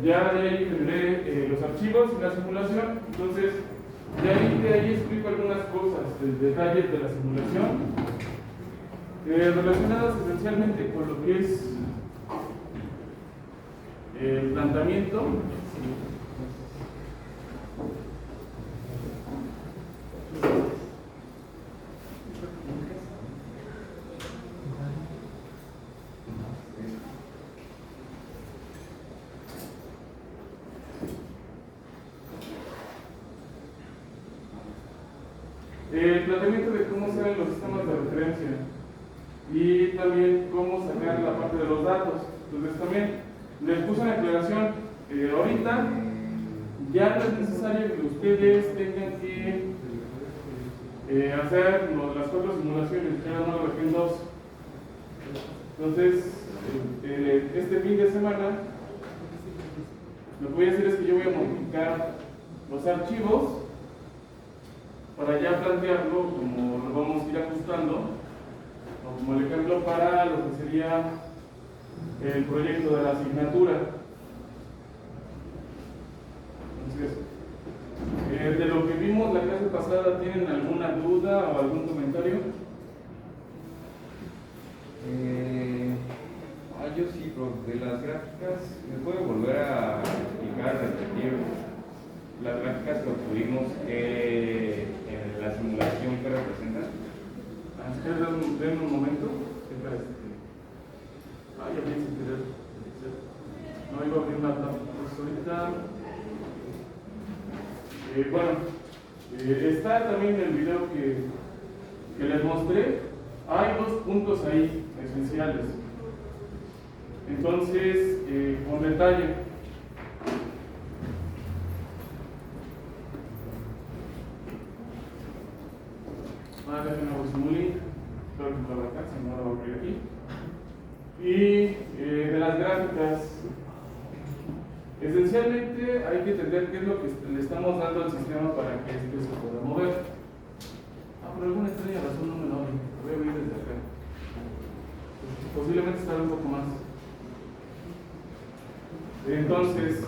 Ya de ahí tendré los archivos y la simulación. Entonces, de ahí explico algunas cosas, detalles de la simulación, relacionados esencialmente con lo que es el planteamiento. El planteamiento de cómo se ven los sistemas de referencia y también cómo sacar la parte de los datos. Entonces también les puse una aclaración. Ahorita ya no es necesario que ustedes tengan que hacer las 4 simulaciones, cada uno de región 2. Entonces, este fin de semana, lo que voy a hacer es que yo voy a modificar los archivos para ya plantearlo como lo vamos a ir ajustando, o como el ejemplo para lo que sería el proyecto de la asignatura. Entonces, de lo que vimos la clase pasada, ¿tienen alguna duda o algún comentario? Yo sí, pero de las gráficas, ¿me puede volver a explicar, repetir las gráficas que obtuvimos en la simulación que representan? Den un momento. Ya vi sin querer. No iba a abrir una tabla. Ahorita. Bueno, está también en el video que les mostré. Hay 2 puntos ahí esenciales. Entonces, con detalle. Déjenme abrir un link. Espero que lo acá, si no lo voy a abrir aquí. Y de las gráficas. Esencialmente hay que entender qué es lo que le estamos dando al sistema para que este se pueda mover. Por alguna extraña razón no me lo abre. Lo voy a abrir desde acá. Posiblemente estará un poco más. Entonces,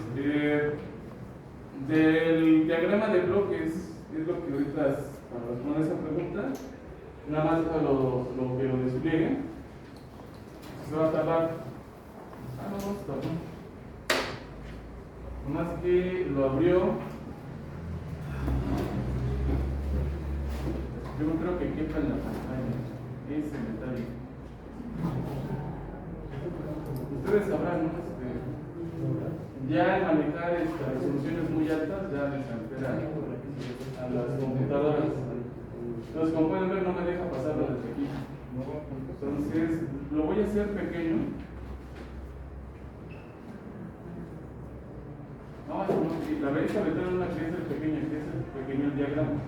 del diagrama de bloques, es lo que ahorita, para responder esa pregunta, nada más lo que lo despliegue. Se va a tardar. No se tardó. Más que lo abrió. Yo creo que quepa en la pantalla. Ese detalle. Ustedes sabrán, ¿no? Ya al manejar resoluciones muy altas, ya les altera a las computadoras. Entonces, como pueden ver, no me deja pasarlo desde aquí. Entonces, lo voy a hacer pequeño. No, la veis a meter una que es el pequeño diagrama.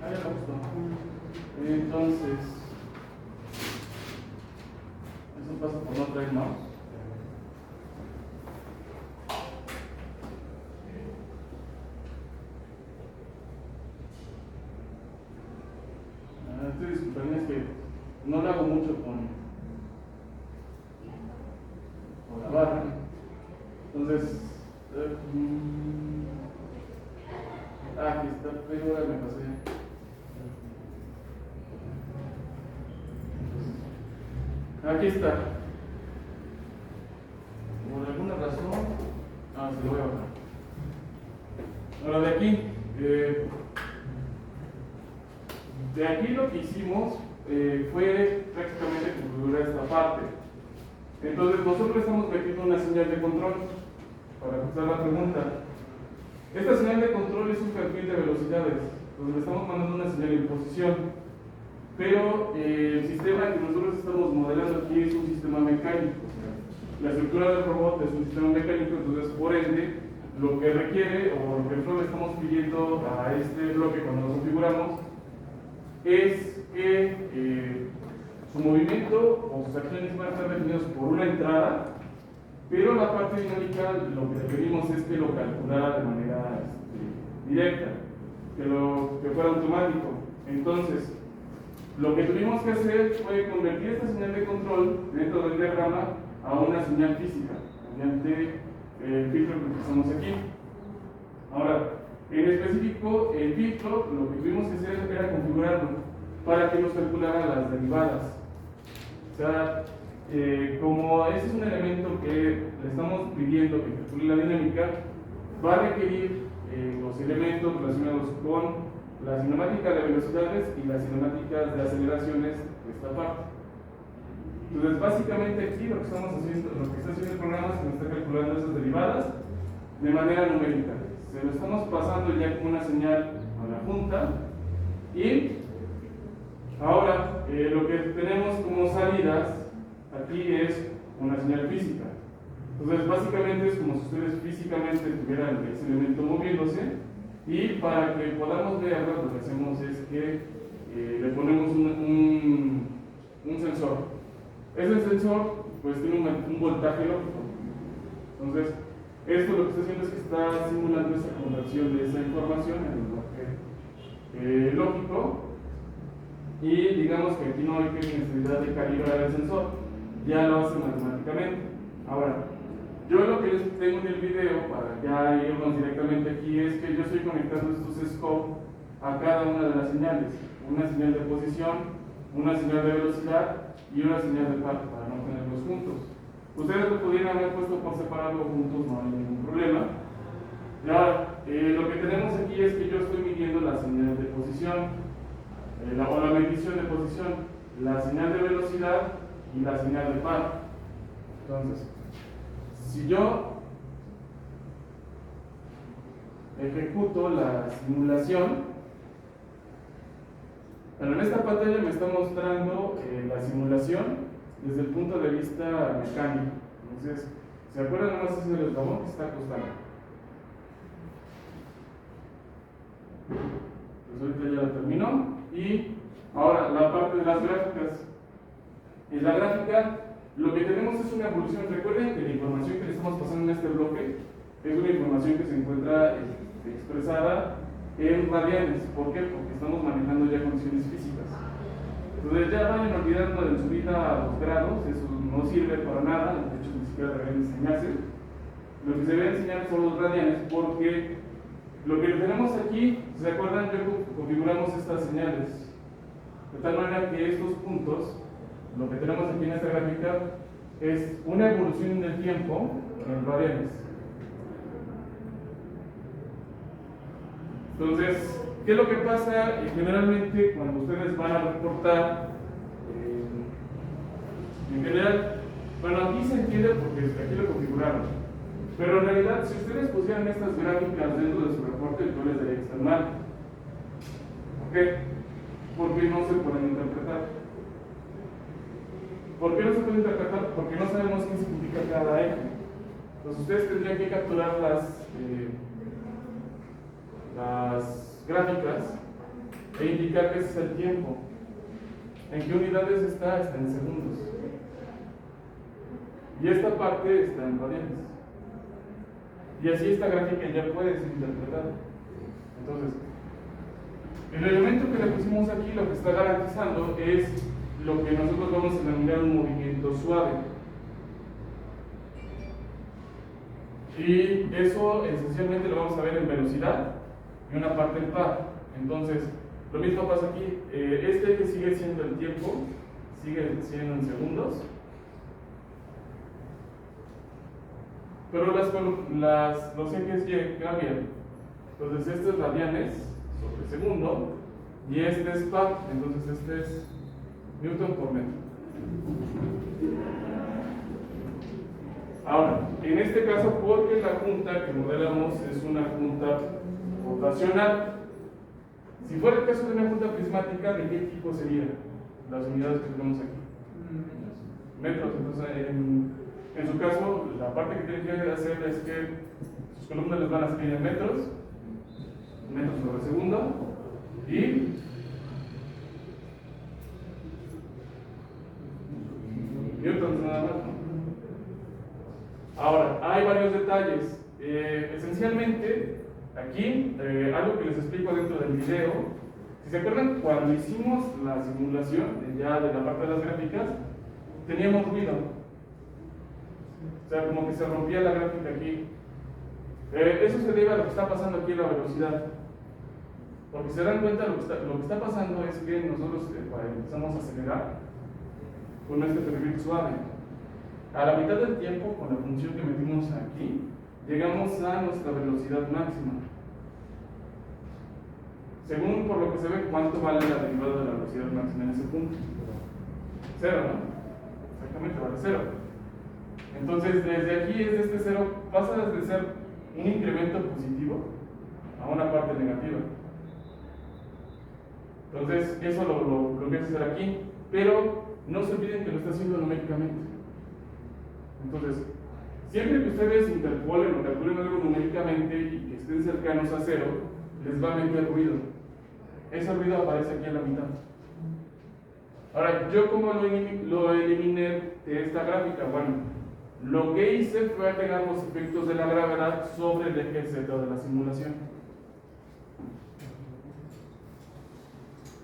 Ya lo gustó. Entonces, eso pasa por no traer mouse. Disculpen, es que no lo hago mucho con la barra. Entonces, aquí está, pero ahora me pasé. Aquí está. Por alguna razón, se lo voy a bajar. Ahora de aquí, lo que hicimos fue prácticamente configurar esta parte. Entonces nosotros estamos metiendo una señal de control para contestar la pregunta. Esta señal de control es un perfil de velocidades, donde estamos mandando una señal en posición. Pero el sistema que nosotros estamos modelando aquí es un sistema mecánico. La estructura del robot es un sistema mecánico, entonces por ende lo que requiere o lo que nosotros le estamos pidiendo a este bloque cuando lo configuramos es que su movimiento o sus acciones van a estar definidos por una entrada, pero la parte dinámica lo que requerimos es que lo calculara de manera directa, que fuera automático. Entonces, lo que tuvimos que hacer fue convertir esta señal de control dentro del diagrama a una señal física mediante el filtro que utilizamos aquí. Ahora, en específico, el filtro lo que tuvimos que hacer era configurarlo para que nos calculara las derivadas. O sea, como ese es un elemento que le estamos pidiendo que calcule la dinámica, va a requerir los elementos relacionados con la cinemática de velocidades y las cinemáticas de aceleraciones de esta parte. Entonces, básicamente aquí lo que estamos haciendo, lo que está haciendo el programa es que nos está calculando esas derivadas de manera numérica. Se lo estamos pasando ya como una señal a la junta y ahora lo que tenemos como salidas aquí es una señal física. Entonces, básicamente es como si ustedes físicamente tuvieran ese elemento moviéndose, y para que podamos verlo, lo que hacemos es que le ponemos un sensor. Ese sensor pues tiene un voltaje lógico. Entonces, esto lo que está haciendo es que está simulando esa conversión de esa información en lenguaje lógico, y digamos que aquí no hay necesidad de calibrar el sensor, ya lo hace matemáticamente. Ahora, yo lo que les tengo en el video, para ya irnos directamente aquí, es que yo estoy conectando estos scopes a cada una de las señales. Una señal de posición, una señal de velocidad y una señal de par, para no tenerlos juntos. Ustedes lo pudieran haber puesto por separado o juntos, no hay ningún problema. Y ahora, lo que tenemos aquí es que yo estoy midiendo la señal de posición, o la medición de posición, la señal de velocidad y la señal de par. Entonces, si yo ejecuto la simulación, bueno, en esta pantalla me está mostrando la simulación desde el punto de vista mecánico. Entonces, ¿se acuerdan nomás ese del eslabón que está acostado? Pues ahorita ya lo terminó. Y ahora la parte de las gráficas. En la gráfica lo que tenemos es una evolución. Recuerden que la información que le estamos pasando en este bloque es una información que se encuentra expresada en radianes. ¿Por qué? Porque estamos manejando ya condiciones físicas. Entonces ya vayan olvidando de subir a los grados, eso no sirve para nada, de hecho ni siquiera deberían enseñarse. Lo que se debe enseñar son los radianes, porque lo que tenemos aquí, ¿se acuerdan? Yo configuramos estas señales de tal manera que estos puntos, lo que tenemos aquí en esta gráfica, es una evolución en el tiempo en radianes. Entonces, ¿qué es lo que pasa generalmente cuando ustedes van a reportar? En general, bueno, aquí se entiende porque aquí lo configuraron, pero en realidad, si ustedes pusieran estas gráficas dentro de su reporte, yo les daría que están mal. ¿Por qué? Porque no se pueden interpretar. ¿Por qué no se pueden interpretar? Porque no sabemos qué significa cada eje. Entonces, ustedes tendrían que capturar las gráficas e indicar que ese es el tiempo. ¿En qué unidades está? Está en segundos. Y esta parte está en radianes. Y así esta gráfica ya puede ser interpretada. Entonces, el elemento que le pusimos aquí lo que está garantizando es lo que nosotros vamos a denominar un movimiento suave. Y eso esencialmente lo vamos a ver en velocidad y una parte en par. Entonces, lo mismo pasa aquí. Este eje sigue siendo el tiempo, sigue siendo en segundos. Pero los ejes Y cambian. Entonces, este es radianes sobre segundo y este es par. Entonces, este es Newton por metro. Ahora, en este caso, porque la junta que modelamos es una junta rotacional. Si fuera el caso de una junta prismática, ¿de qué tipo serían las unidades que tenemos aquí? Metros. Entonces, en su caso, la parte que tienen que hacer es que sus columnas les van a salir en metros sobre segundo, y newtons nada más, ¿no? Ahora, hay varios detalles. Esencialmente, aquí, algo que les explico dentro del video. Si se acuerdan, cuando hicimos la simulación ya de la parte de las gráficas, teníamos ruido. sea, como que se rompía la gráfica aquí. Eso se debe a lo que está pasando aquí en la velocidad. Porque se dan cuenta, lo que está pasando es que nosotros empezamos a acelerar con este perfil suave. A la mitad del tiempo, con la función que metimos aquí, llegamos a nuestra velocidad máxima. Según por lo que se ve, ¿cuánto vale la derivada de la velocidad máxima en ese punto? Cero, ¿no? Exactamente, vale cero. Entonces, desde aquí, desde este cero, pasa de ser un incremento positivo a una parte negativa. Entonces, eso lo empieza a hacer aquí, pero no se olviden que lo está haciendo numéricamente. Entonces, siempre que ustedes interpolen o calculen algo numéricamente y que estén cercanos a cero, les va a meter ruido. Ese ruido aparece aquí en la mitad. Ahora, ¿yo cómo lo eliminé de esta gráfica? Bueno, lo que hice fue agregar los efectos de la gravedad sobre el eje Z de la simulación.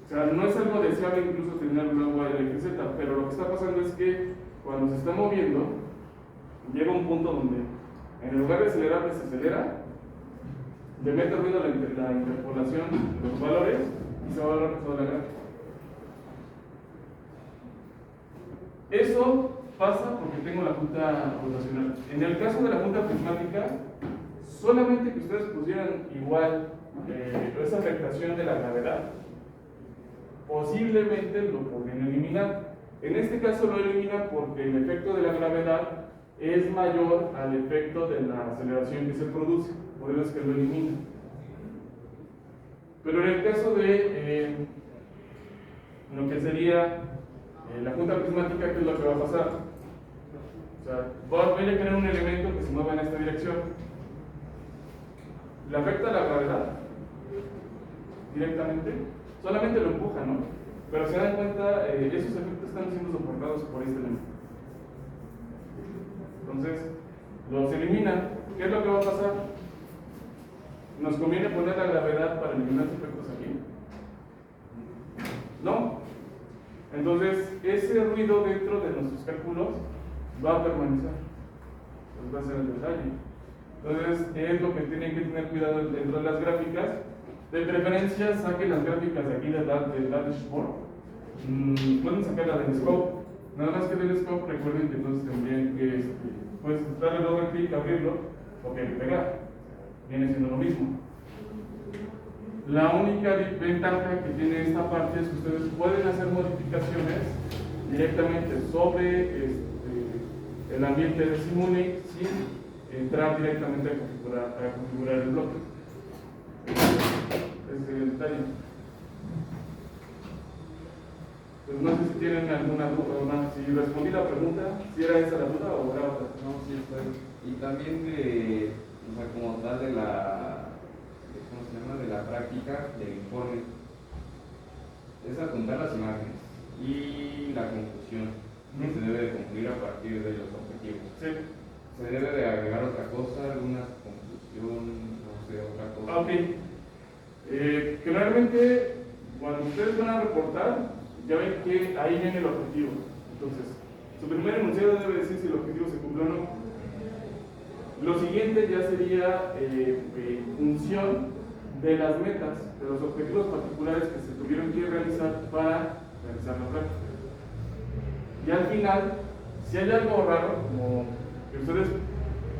O sea, no es algo deseable incluso tener luego el eje Z, pero lo que está pasando es que cuando se está moviendo, llega un punto donde en lugar de acelerar, se acelera, le mete ruido la interpolación de los valores y se va a dar toda la gráfica. Eso pasa porque tengo la punta rotacional. En el caso de la punta prismática, solamente que ustedes pusieran igual esa afectación de la gravedad, posiblemente lo podrían eliminar. En este caso lo elimina porque el efecto de la gravedad es mayor al efecto de la aceleración que se produce, por eso es que lo elimina. Pero en el caso de lo que sería la punta prismática, ¿qué es lo que va a pasar? O sea, voy a crear un elemento que se mueva en esta dirección. ¿Le afecta la gravedad directamente? Solamente lo empuja, ¿no? Pero se dan cuenta, esos efectos están siendo soportados por este elemento. Entonces, los elimina. ¿Qué es lo que va a pasar? ¿Nos conviene poner la gravedad para eliminar los efectos aquí? No. Entonces, ese ruido dentro de nuestros cálculos va a permanecer. Pues va a ser el detalle. Entonces, es lo que tienen que tener cuidado dentro de las gráficas. De preferencia, saquen las gráficas de aquí del dashboard. Pueden sacarla del scope. Nada más que del scope, recuerden que entonces tendrían que pues, darle doble clic, abrirlo, o pegar. Viene siendo lo mismo. La única ventaja que tiene esta parte es que ustedes pueden hacer modificaciones directamente sobre el ambiente de Simulink sin entrar directamente a configurar el bloque. Ese es el detalle. Pues no sé si tienen alguna duda o más. Si respondí la pregunta, si era esa la duda o era otra. No, sí, está bien. Y también de, o sea, como tal de la, ¿cómo se llama? De la práctica del informe, es apuntar las imágenes y la conclusión que se debe de cumplir a partir de los objetivos. Sí. ¿Se debe de agregar otra cosa, alguna conclusión, no sé, otra cosa? Ok. Generalmente, cuando ustedes van a reportar, ya ven que ahí viene el objetivo. Entonces, su primer enunciado debe decir si el objetivo se cumplió o no. Lo siguiente ya sería función de las metas, de los objetivos particulares que se tuvieron que realizar para realizar la práctica. Y al final, si hay algo raro, como que ustedes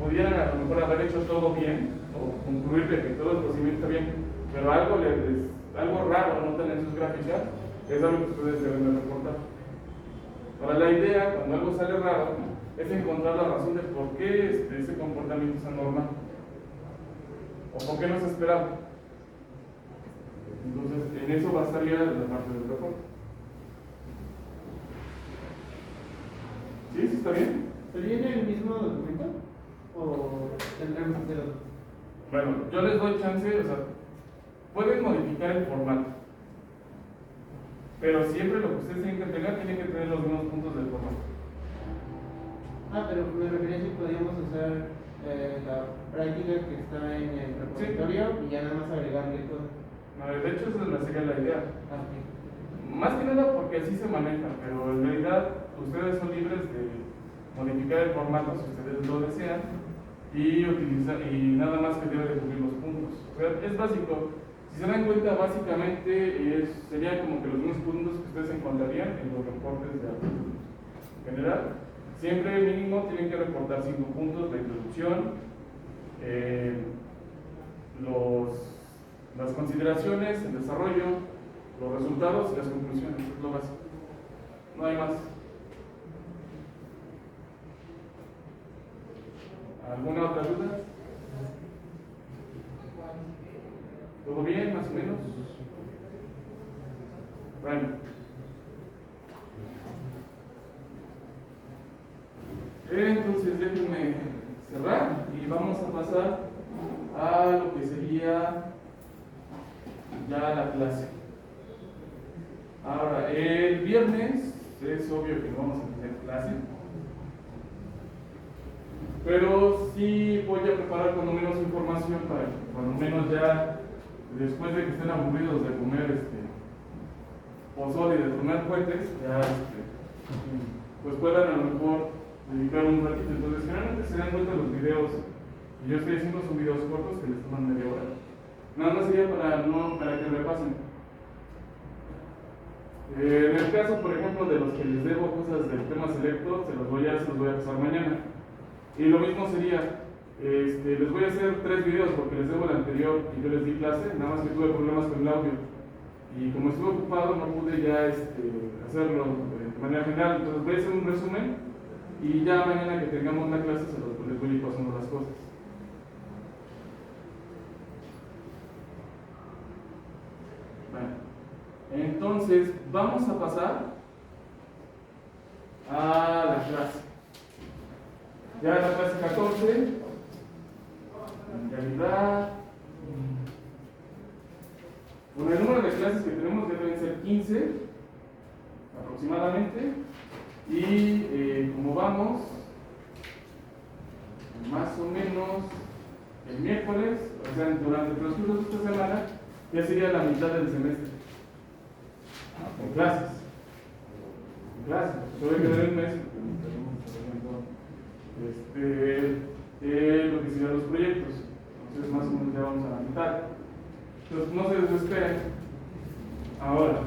pudieran a lo mejor haber hecho todo bien, o concluir de que todo el procedimiento está bien, pero algo raro notan en sus gráficas, es algo que ustedes deben de reportar. Ahora, la idea, cuando algo sale raro, es encontrar la razón de por qué ese comportamiento es anormal, o por qué no se esperaba. Entonces, en eso basaría la parte del reporte. ¿Sí? ¿Sí está bien? ¿Se viene el mismo documento? ¿O tendremos que hacer otro? Bueno, yo les doy chance, o sea, pueden modificar el formato, pero siempre lo que ustedes tienen que entregar tiene que tener los mismos puntos del formato. Ah, pero me refería si podíamos usar la práctica que está en el repositorio y ya nada más agregarle todo. No, de hecho, esa sería la idea. Ah, ok. Más que nada porque así se maneja, pero en realidad ustedes son libres de modificar el formato si ustedes lo desean y nada más que debe de cubrir los puntos. O sea, es básico. Si se dan cuenta, básicamente serían como que los mismos puntos que ustedes encontrarían en los reportes de artículos. En general, siempre mínimo tienen que reportar 5 puntos: la introducción, las consideraciones, el desarrollo, los resultados y las conclusiones. Eso es lo básico. No hay más. ¿Alguna otra duda? ¿Todo bien, más o menos? Bueno. Entonces déjenme cerrar y vamos a pasar a lo que sería ya la clase. Ahora, el viernes es obvio que no vamos a tener clase, pero sí voy a preparar cuando menos información para que cuando menos ya después de que estén aburridos de comer pozole y de tomar cohetes, ya pues puedan a lo mejor dedicar un ratito. Entonces generalmente se dan cuenta los videos y yo estoy haciendo son videos cortos que les toman media hora. Nada más sería para que repasen. En el caso, por ejemplo, de los que les debo cosas del tema selecto, se los voy a pasar mañana. Y lo mismo sería, les voy a hacer 3 videos porque les debo el anterior y yo les di clase, nada más que tuve problemas con el audio. Y como estuve ocupado, no pude ya hacerlo de manera general. Entonces voy a hacer un resumen y ya mañana que tengamos la clase les voy a ir pasando las cosas. Bueno. Entonces, vamos a pasar a la clase. Ya la clase 14, en realidad, con el número de clases que tenemos ya deben ser 15 aproximadamente. Y como vamos, más o menos el miércoles, o sea, durante el transcurso de esta semana, ya sería la mitad del semestre. En clases. Solo hay que dar un mes lo que serían los proyectos. Entonces más o menos ya vamos a la mitad. Entonces no se desesperen. Ahora,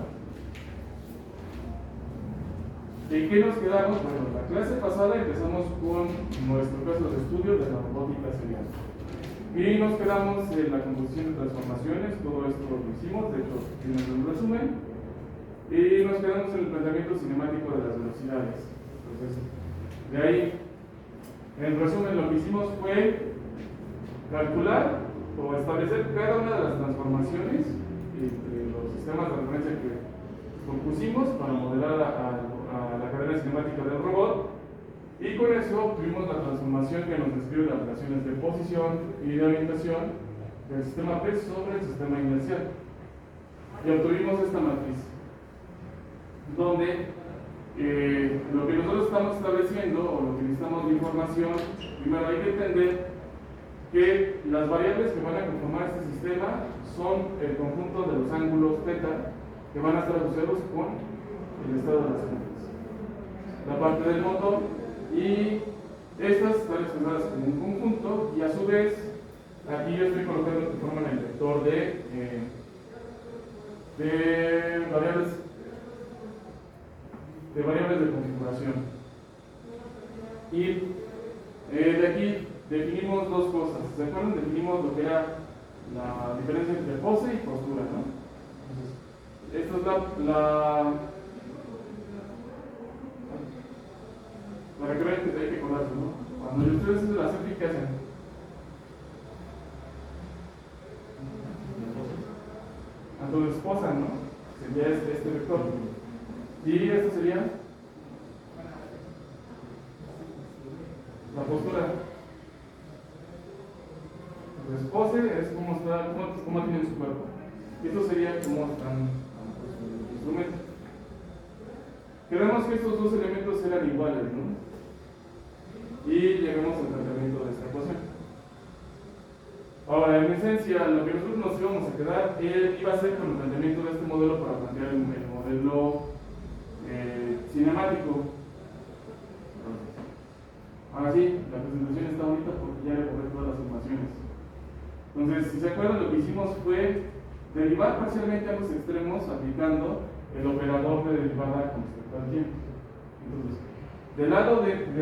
¿en qué nos quedamos? Bueno, la clase pasada empezamos con nuestro caso de estudio de la robótica serial. Y nos quedamos en la composición de transformaciones. Todo esto lo hicimos, de hecho tienen un resumen. Y nos quedamos en el planteamiento cinemático de las velocidades. Entonces, de ahí, en resumen, lo que hicimos fue calcular o establecer cada una de las transformaciones entre los sistemas de referencia que compusimos para modelar a la cadena cinemática del robot. Y con eso obtuvimos la transformación que nos describe las relaciones de posición y de orientación del sistema P sobre el sistema inercial. Y obtuvimos esta matriz, donde lo que nosotros estamos estableciendo o lo que necesitamos de información, primero hay que entender que las variables que van a conformar este sistema son el conjunto de los ángulos θ que van a estar asociados con el estado de las juntas, la parte del motor, y estas están expresadas como un conjunto, y a su vez aquí yo estoy colocando que forman el vector de variables de configuración. Y de aquí definimos dos cosas. ¿Se acuerdan? Definimos lo que era la diferencia entre pose y postura, ¿no? Entonces, esta es para que vean que hay que acordarse, ¿no? Cuando ustedes hacen la selfie, ¿qué hacen? Entonces posan, ¿no? Sería este vector. Y esto sería la postura. Entonces pose es cómo tienen su cuerpo. Y esto sería cómo están los instrumentos. Queremos que estos dos elementos eran iguales, ¿no? Y llegamos al tratamiento de esta ecuación. Ahora, en esencia, lo que nosotros nos íbamos a quedar iba a ser con el planteamiento de este modelo para plantear el modelo cinemático. ahora sí, la presentación está bonita porque ya recorre todas las formaciones. Entonces, si se acuerdan, lo que hicimos fue derivar parcialmente a los extremos aplicando el operador de derivada con respecto al tiempo. Entonces, del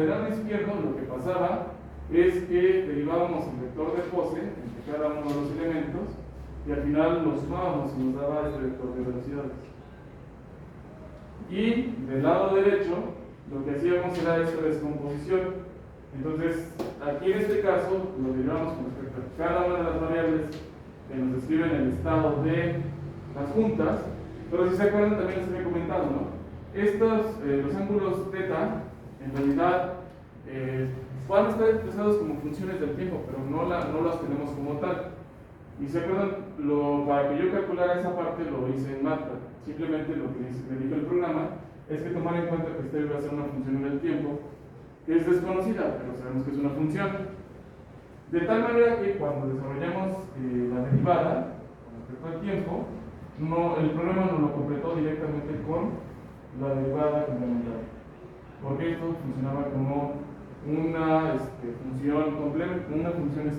lado izquierdo lo que pasaba es que derivábamos el vector de pose entre cada uno de los elementos y al final lo sumábamos y nos daba este vector de velocidades. Y del lado derecho lo que hacíamos era esta descomposición. Entonces, aquí en este caso lo derivamos con respecto a cada una de las variables que nos describen el estado de las juntas, pero si se acuerdan también les había comentado, ¿no? Los ángulos θ en realidad van a estar expresados como funciones del tiempo, pero no las tenemos como tal. Y se acuerdan, para que yo calculara esa parte lo hice en MATLAB. Simplemente lo que me dijo el programa es que tomar en cuenta que esta iba a ser una función en el tiempo que es desconocida, pero sabemos que es una función. De tal manera que cuando desarrollamos la derivada con respecto al tiempo, el programa nos lo completó directamente con la derivada complementaria, porque esto funcionaba como una función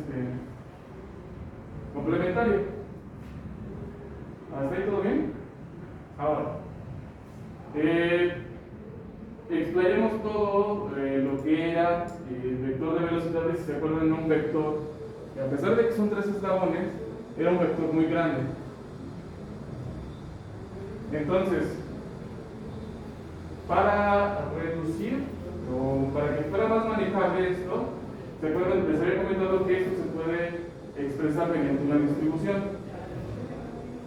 complementaria. ¿Hasta ahí todo bien? Ahora, explayemos todo lo que era el vector de velocidades. Si se acuerdan, un vector que, a pesar de que son 3 eslabones, era un vector muy grande. Entonces, para reducir o para que fuera más manejable esto, ¿se acuerdan? Les había comentado que esto se puede expresar mediante una distribución.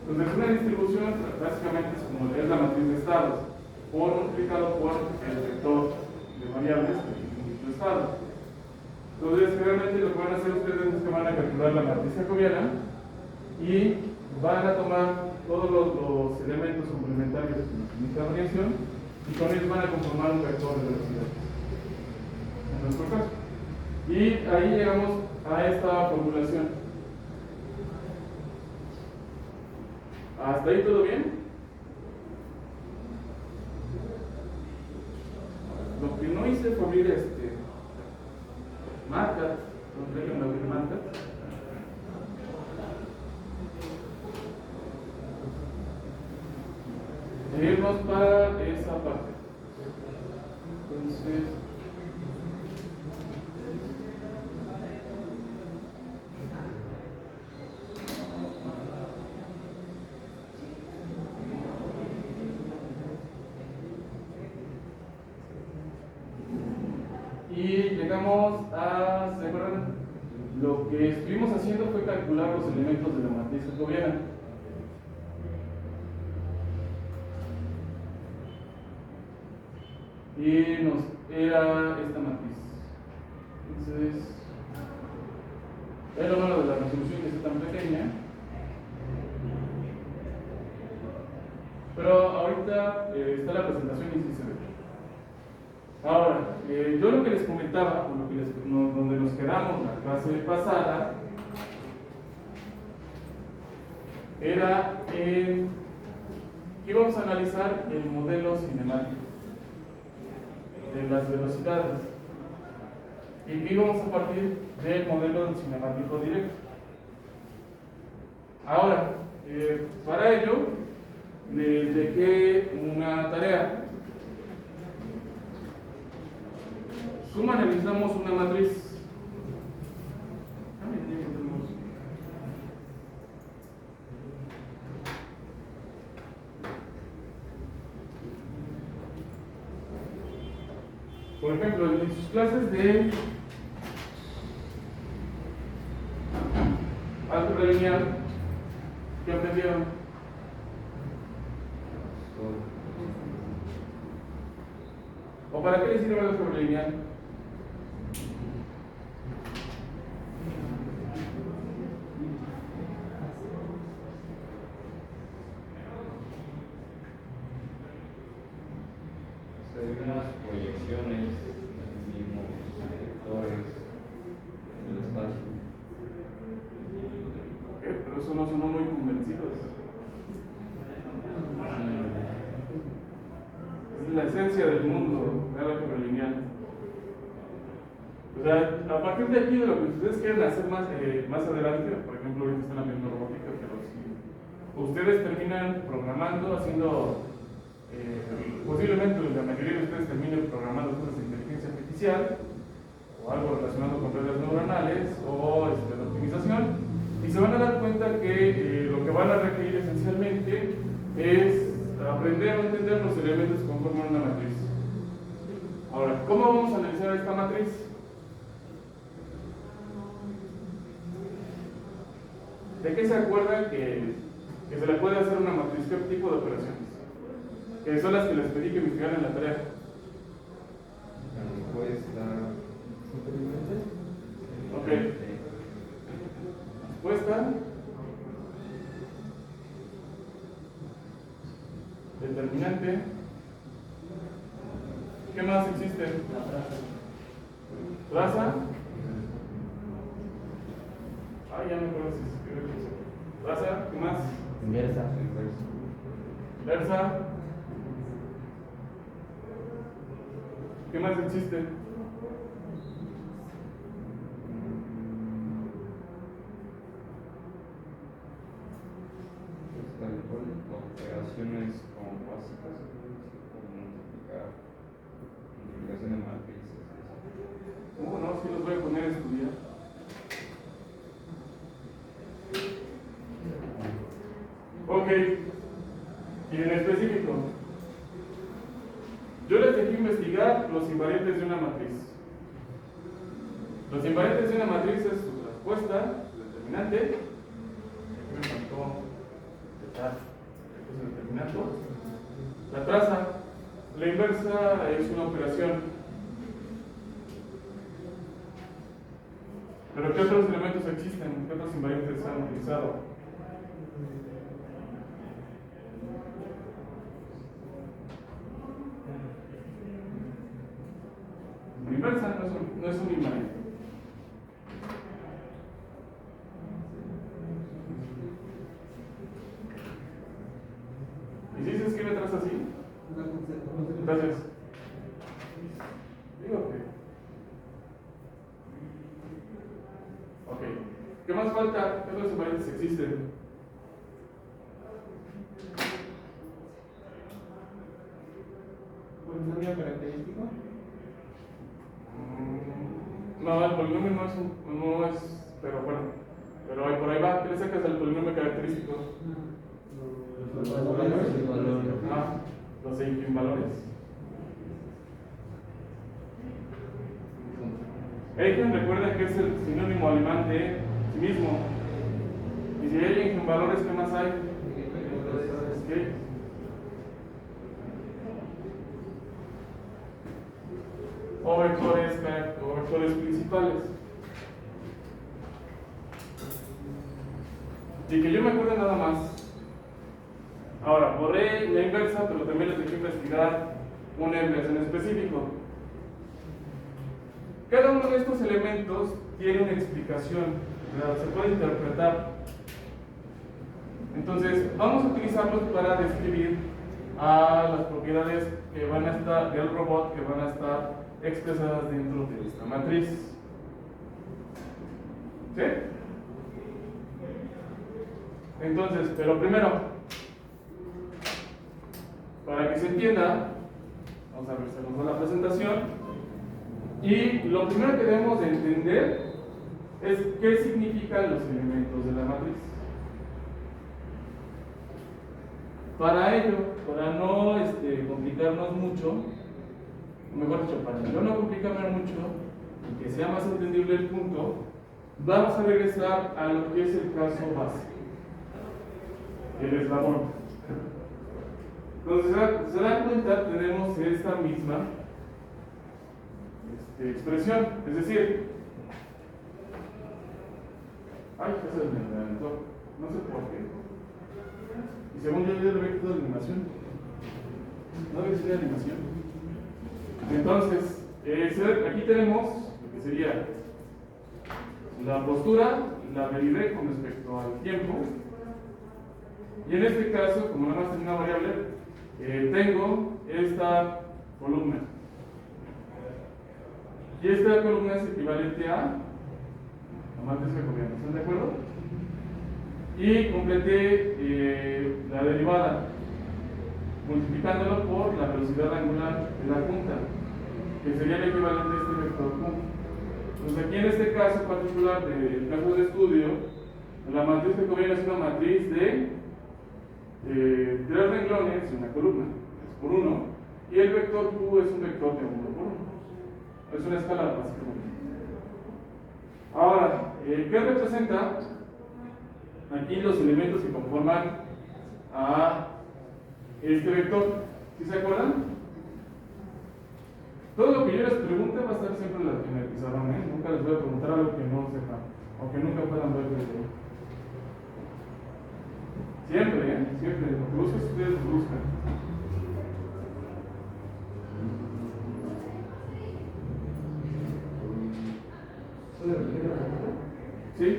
Entonces, una distribución básicamente es la matriz de estados, multiplicado por el vector de variables de estado. Entonces, realmente lo que van a hacer ustedes es que van a calcular la matriz jacobiana y van a tomar todos los elementos complementarios de la variación y con ellos van a conformar un vector de velocidad, en nuestro caso. Y ahí llegamos a esta formulación. ¿Hasta ahí todo bien? Lo que no hice fue abrir marca, no dejen abrir marca. Irnos para esa parte. Entonces, y llegamos a, ¿se acuerdan? Lo que estuvimos haciendo fue calcular los elementos de la matriz jacobiana. Y era esta matriz. Entonces, es lo malo de la resolución que es tan pequeña. Pero ahorita está la presentación y sí se ve. Ahora, yo lo que les comentaba, donde nos quedamos la clase pasada, era que íbamos a analizar el modelo cinemático de las velocidades y que íbamos a partir del modelo cinemático directo. Ahora, para ello les dejé una tarea. Analizamos una matriz. Por ejemplo, en sus clases de álgebra lineal, ¿qué aprendieron? ¿O para qué les sirve el álgebra lineal? Unas proyecciones, mismos vectores del espacio. Pero eso no sonó muy convencidos. Es la esencia del mundo, el álgebra lineal. O sea, a partir de aquí, de lo que ustedes quieren hacer más adelante, por ejemplo, ahorita están aprendiendo robótica, pero si ustedes terminan programando, haciendo, posiblemente la mayoría de ustedes terminen programando cosas de inteligencia artificial, o algo relacionado con redes neuronales, o de optimización, y se van a dar cuenta que lo que van a requerir esencialmente es aprender a entender los elementos que conforman una matriz. Ahora, ¿cómo vamos a analizar esta matriz? ¿De qué se acuerdan que se le puede hacer una matriz? ¿Qué tipo de operaciones? Que son las que les pedí que me fijaran en la tarea. Ok. Respuesta. Determinante. ¿Qué más existe? Traza. Ya me acuerdo si se escribe eso. Traza. ¿Qué más? Inversa. Inversa. ¿Qué más existe? Operaciones como básicas, como multiplicación de matrices. No, sí los voy a poner a estudiar. Ok, y en específico, yo les dejé investigar los invariantes de una matriz. Los invariantes de una matriz es su respuesta, su determinante. Aquí me faltó el determinante. La traza, la inversa es una operación. Pero ¿qué otros elementos existen? ¿Qué otros invariantes se han utilizado? La inversa no es un invariante. ¿Y si se escribe atrás así? Gracias. Digo que. Ok. ¿Qué más falta? ¿Qué otros invariantes existen? ¿Polinomio característico? No, el polinomio no es, pero bueno, pero por ahí va. ¿Qué le sacas al polinomio característico? Los eigenvalores. Eigen, recuerden que es el sinónimo alemán de sí mismo. Y si hay eigenvalores, ¿qué más hay? ¿Qué? O vectores principales. Y que yo me acuerdo nada más. Ahora, borré la inversa, pero también les dejé investigar una inversa en específico. Cada uno de estos elementos tiene una explicación, ¿verdad? Se puede interpretar. Entonces, vamos a utilizarlos para describir a las propiedades que van a estar del robot, que van a estar expresadas dentro de esta matriz. ¿Sí? Entonces, pero primero, para que se entienda, vamos a ver si nos da la presentación. Y lo primero que debemos de entender es qué significan los elementos de la matriz. Para ello, para no complicarnos mucho, o mejor dicho, para yo no complicarme mucho y que sea más entendible el punto, vamos a regresar a lo que es el caso básico, el eslabón. Entonces, se dan cuenta, tenemos esta misma expresión, es decir, eso me adelantó, no sé por qué. Y según yo ya lo había quitado la animación. ¿No había sido animación? Entonces, aquí tenemos lo que sería la postura, la derivé con respecto al tiempo. Y en este caso, como nada más es una variable, tengo esta columna. Y esta columna es equivalente a la matriz jacobiana, ¿están de acuerdo? Y completé la derivada multiplicándolo por la velocidad angular de la punta, que sería el equivalente a este vector Q. Entonces aquí en este caso particular del caso de estudio, la matriz jacobiana es una matriz de 3 renglones y una columna, es por 1, y el vector Q es un vector de 1 por 1. Es una escala básicamente. Ahora, ¿qué representa? Aquí los elementos que conforman a este vector. ¿Sí se acuerdan? Todo lo que yo les pregunte va a estar siempre en el pizarrón, ¿eh? Nunca les voy a preguntar algo que no sepan o que nunca puedan ver desde ahí. Siempre, ¿eh? Siempre. Lo que busquen ustedes lo buscan. ¿Sí?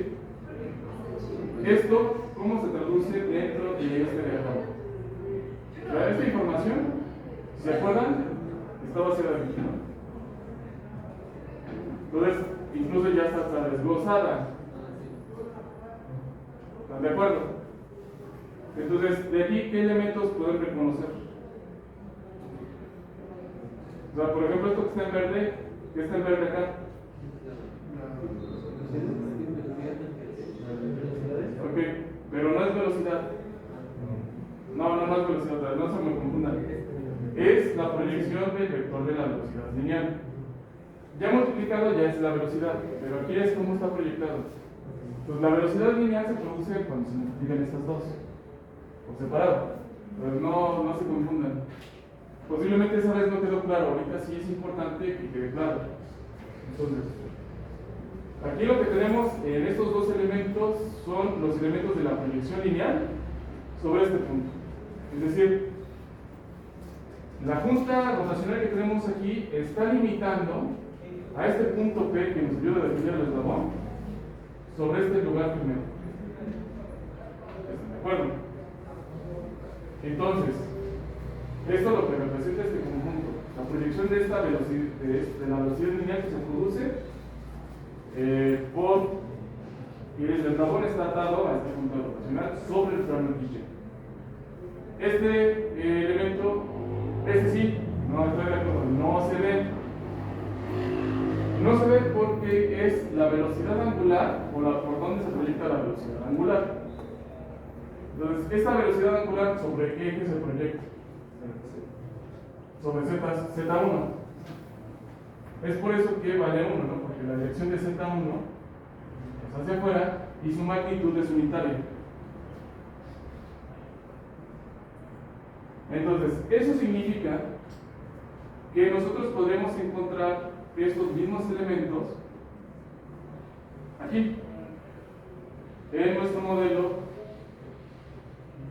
Esto, ¿cómo se traduce dentro de este diagrama? Esta información, ¿se acuerdan? Está basada aquí, ¿no? Entonces, incluso ya está desglosada. ¿Están de acuerdo? Entonces, de aquí, ¿qué elementos pueden reconocer? O sea, por ejemplo, esto que está en verde, ¿qué está en verde acá? Ok, pero no es velocidad. No es velocidad, no se me confundan. Es la proyección del vector de la velocidad lineal. Ya multiplicado ya es la velocidad, pero aquí es cómo está proyectado. Pues la velocidad lineal se produce cuando se multiplican estas dos, por separado. Pero no se confundan. Posiblemente esa vez no quedó claro, ahorita sí es importante que quede claro. Entonces, aquí lo que tenemos en estos dos elementos son los elementos de la proyección lineal sobre este punto. Es decir, la junta rotacional que tenemos aquí está limitando a este punto P que nos ayuda a definir el eslabón sobre este lugar primero. ¿Están de acuerdo? Entonces, esto es lo que representa este conjunto. La proyección de esta velocidad, de la velocidad lineal que se produce y el eslabón está atado a este punto rotacional sobre el plano y. Este elemento, sí, no estoy de acuerdo, no se ve. No se ve porque es la velocidad angular por donde se proyecta la velocidad angular. Entonces, esta velocidad angular, ¿sobre qué eje se proyecta? Sobre Z1. Es por eso que vale 1, ¿no? Porque la dirección de Z1 es hacia afuera y su magnitud es unitaria. Entonces, eso significa que nosotros podremos encontrar estos mismos elementos aquí, en nuestro modelo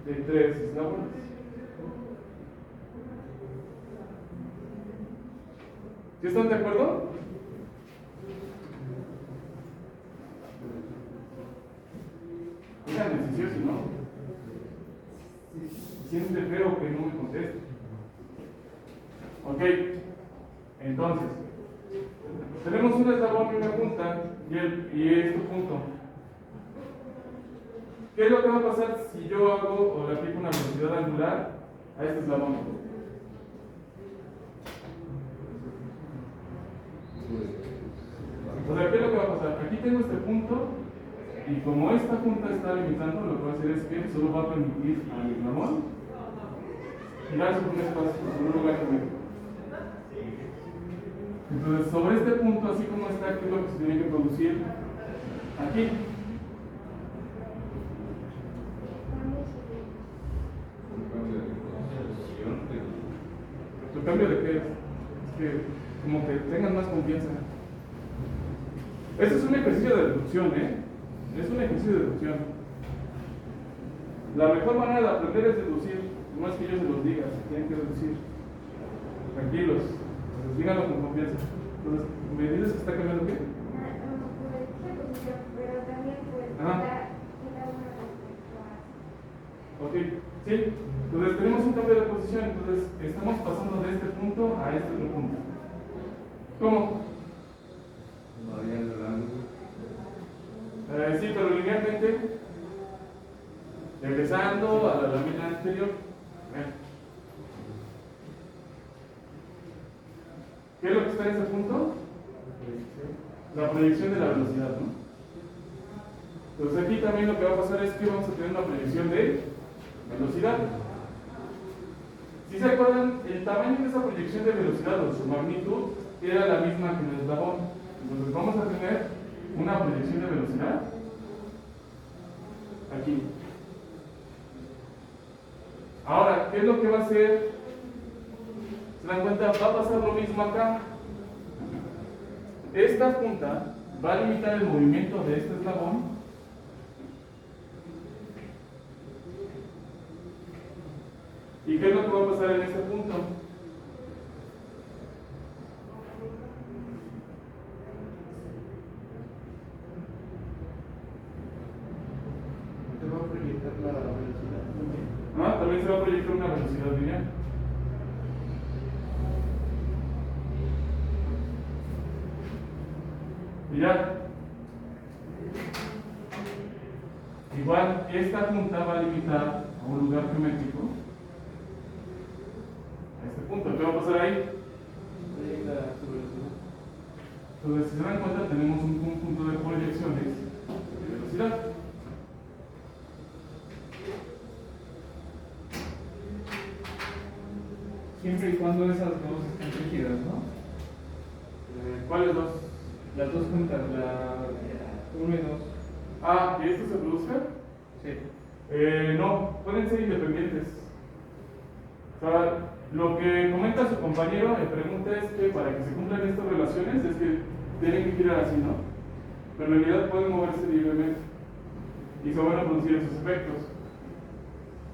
de 3 eslabones. ¿Sí están de acuerdo? Díganme si sí o si no. Siente feo que no me conteste. Ok, entonces tenemos un eslabón y una punta y este punto. ¿Qué es lo que va a pasar si yo hago o le aplico una velocidad angular a este eslabón? O sea, ¿qué es lo que va a pasar? Aquí tengo este punto y como esta punta está limitando, lo que va a hacer es que solo va a permitir al eslabón girarse por un espacio, por un lugar geométrico. Entonces, sobre este punto, así como está, ¿qué es lo que se tiene que producir? Aquí. ¿Tu cambio de qué es? Es que, como que tengan más confianza. Este es un ejercicio de deducción, ¿eh? Es un ejercicio de deducción. La mejor manera de aprender es deducir. No es que yo se los diga, tienen que deducir. Tranquilos, pues díganlo con confianza. Entonces, ¿me dices que está cambiando qué? Pero también pues Ajá. Ok, sí. Entonces tenemos un cambio de posición, entonces estamos pasando de este punto a este otro punto. ¿Cómo? Sí, pero linealmente, regresando a la lámina anterior. ¿Qué es lo que está en ese punto? La proyección de la velocidad, ¿no? Entonces aquí también lo que va a pasar es que vamos a tener una proyección de velocidad. Si se acuerdan, el tamaño de esa proyección de velocidad o su magnitud era la misma que en el eslabón. Entonces vamos a tener una proyección de velocidad aquí. Ahora, ¿qué es lo que va a hacer? ¿Se dan cuenta? Va a pasar lo mismo acá. Esta punta va a limitar el movimiento de este eslabón. ¿Y qué es lo que va a pasar en este punto? ¿Te va a proyectar la velocidad también? ¿No? También se va a proyectar una velocidad lineal. Y ya. Igual, esta punta va a limitar a un lugar geométrico. A este punto, ¿qué va a pasar ahí? Proyecta su velocidad. Entonces, si se dan cuenta, tenemos un conjunto de proyecciones de velocidad. Siempre y cuando esas dos estén rígidas, ¿no? ¿Cuáles dos? Las dos juntas, la 1 y 2. Ah, ¿que esto se produzca? Sí. No, pueden ser independientes. O sea, lo que comenta su compañero en pregunta es que para que se cumplan estas relaciones es que tienen que girar así, ¿no? Pero en realidad pueden moverse libremente y se van a producir esos efectos.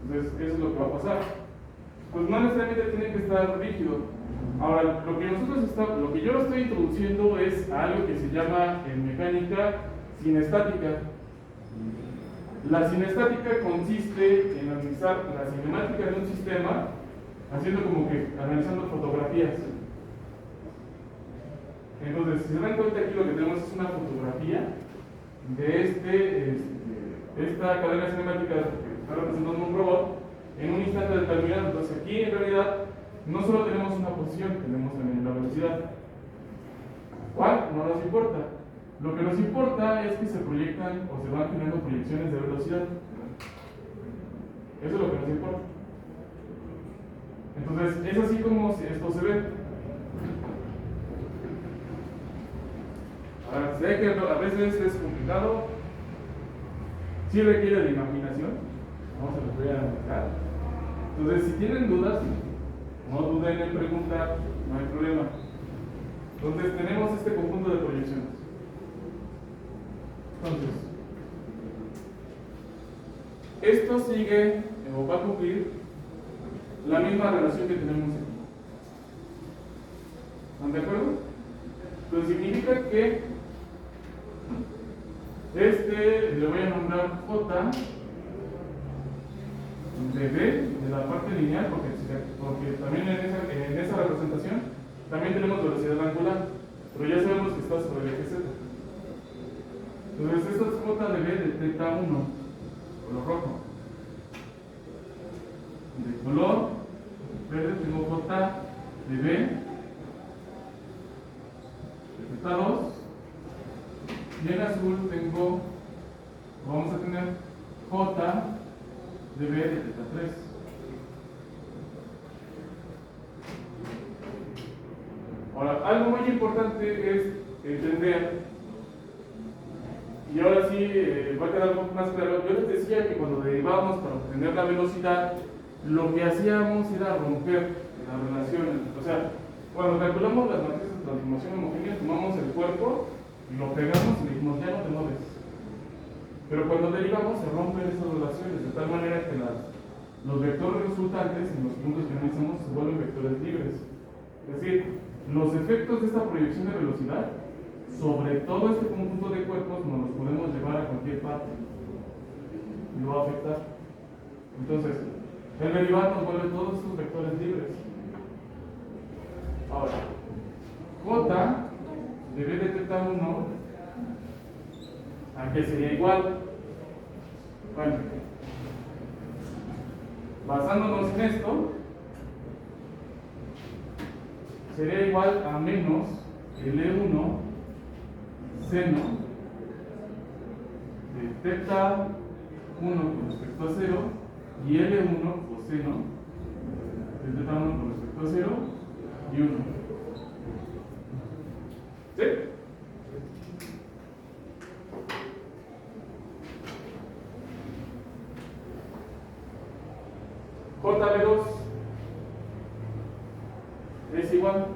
Entonces, eso es lo que va a pasar. Pues no necesariamente tiene que estar rígido. Ahora, lo que yo estoy introduciendo es algo que se llama en mecánica cinestática. La cinestática consiste en analizar la cinemática de un sistema haciendo como que analizando fotografías. Entonces, si se dan cuenta, aquí lo que tenemos es una fotografía de esta cadena cinemática que está representando un robot en un instante determinado. Entonces, aquí en realidad no solo tenemos una posición, tenemos también la velocidad. ¿Cuál? No nos importa. Lo que nos importa es que se proyectan o se van generando proyecciones de velocidad. Eso es lo que nos importa. Entonces, es así como esto se ve. Ahora, sé que a veces es complicado, sí requiere de imaginación. Vamos a los voy a dejar. Entonces, si tienen dudas, no duden en preguntar, no hay problema. Entonces, tenemos este conjunto de proyecciones. Entonces, esto sigue o va a cumplir la misma relación que tenemos aquí. ¿Están de acuerdo? Entonces, significa que le voy a nombrar J de B de la parte lineal, porque también en esa representación también tenemos velocidad angular, pero ya sabemos que está sobre el eje Z. Entonces, esto es J de B de teta 1, color rojo. De color verde tengo J de B de teta 2. Y en azul vamos a tener J de B de teta 3. Ahora, algo muy importante es entender, y ahora sí va a quedar un poco más claro. Yo les decía que cuando derivábamos para obtener la velocidad, lo que hacíamos era romper las relaciones. O sea, cuando calculamos las matrices de transformación homogénea, tomamos el cuerpo y lo pegamos y le dijimos, ya no te mueves. Pero cuando derivamos se rompen esas relaciones, de tal manera que los vectores resultantes en los puntos que analizamos se vuelven vectores libres. Es decir, los efectos de esta proyección de velocidad sobre todo este conjunto de cuerpos nos los podemos llevar a cualquier parte y lo va a afectar. Entonces, el derivar nos vuelve todos estos vectores libres. Ahora, J de B de teta 1 ¿A qué sería igual? Bueno, basándonos en esto, sería igual a menos L1 seno de teta 1 con respecto a 0 y L1 coseno de teta 1 con respecto a 0 y 1. ¿Sí? JB2 es igual.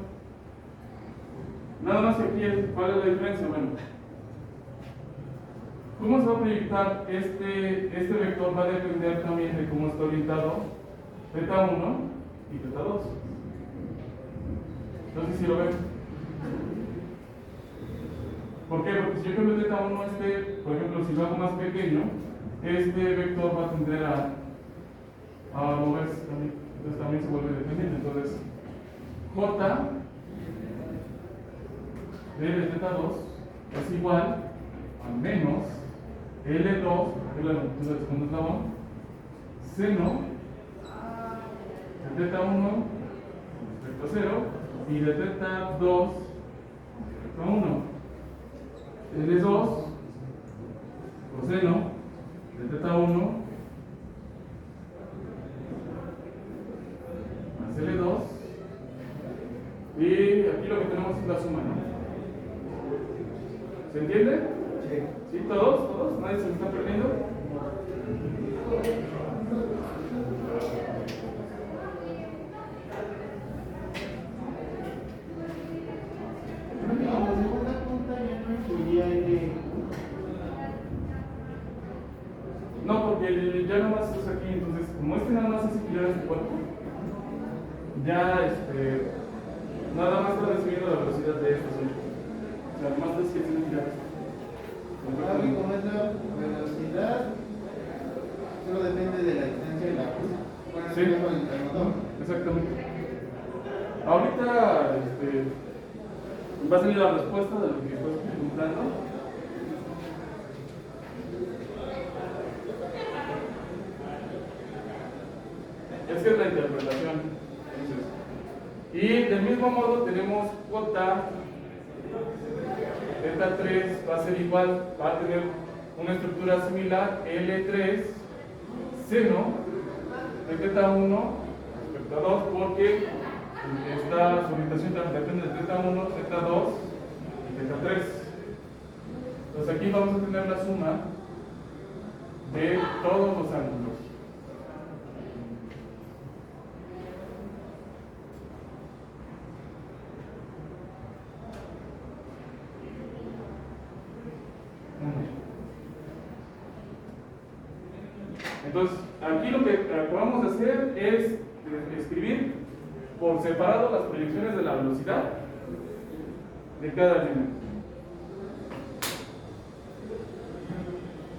Nada más que aquí, ¿cuál es la diferencia? Bueno, ¿cómo se va a proyectar este vector? Va a depender también de cómo está orientado teta 1 y teta 2. Entonces, si lo ven, ¿por qué? Porque si yo cambio teta 1, por ejemplo, si lo hago más pequeño, este vector va a tender a moverse también. Entonces también se vuelve dependiente. Entonces, J de teta 2 es igual a menos L2, que es la longitud del segundo eslabón, seno de teta 1 respecto a 0 y de teta 2 respecto a 1. L2 coseno de teta 1 más L2, y aquí lo que tenemos es la suma, ¿no? ¿Se entiende? Sí. ¿Sí? ¿Todos? ¿Todos? ¿Nadie se me está perdiendo? La segunda punta ya no incluiría el. No, porque ya nada más es aquí, entonces, como nada más es equilibrar este cuerpo, ya nada más está recibiendo la velocidad de estos hechos. O sea, además es que tiene que girar. Como es la velocidad, solo depende de la distancia de la punta. Bueno, Sí. el motor. Exactamente. Ahorita va a salir la respuesta de lo que estás preguntando. Es que es la interpretación. Entonces, y del mismo modo tenemos J, teta 3 va a ser igual, va a tener una estructura similar, L3 seno de teta 1 respecto a 2, porque su orientación depende de teta 1, teta 2 y teta 3. Entonces aquí vamos a tener la suma de todos los ángulos. Entonces, aquí lo que acabamos de hacer es escribir por separado las proyecciones de la velocidad de cada elemento.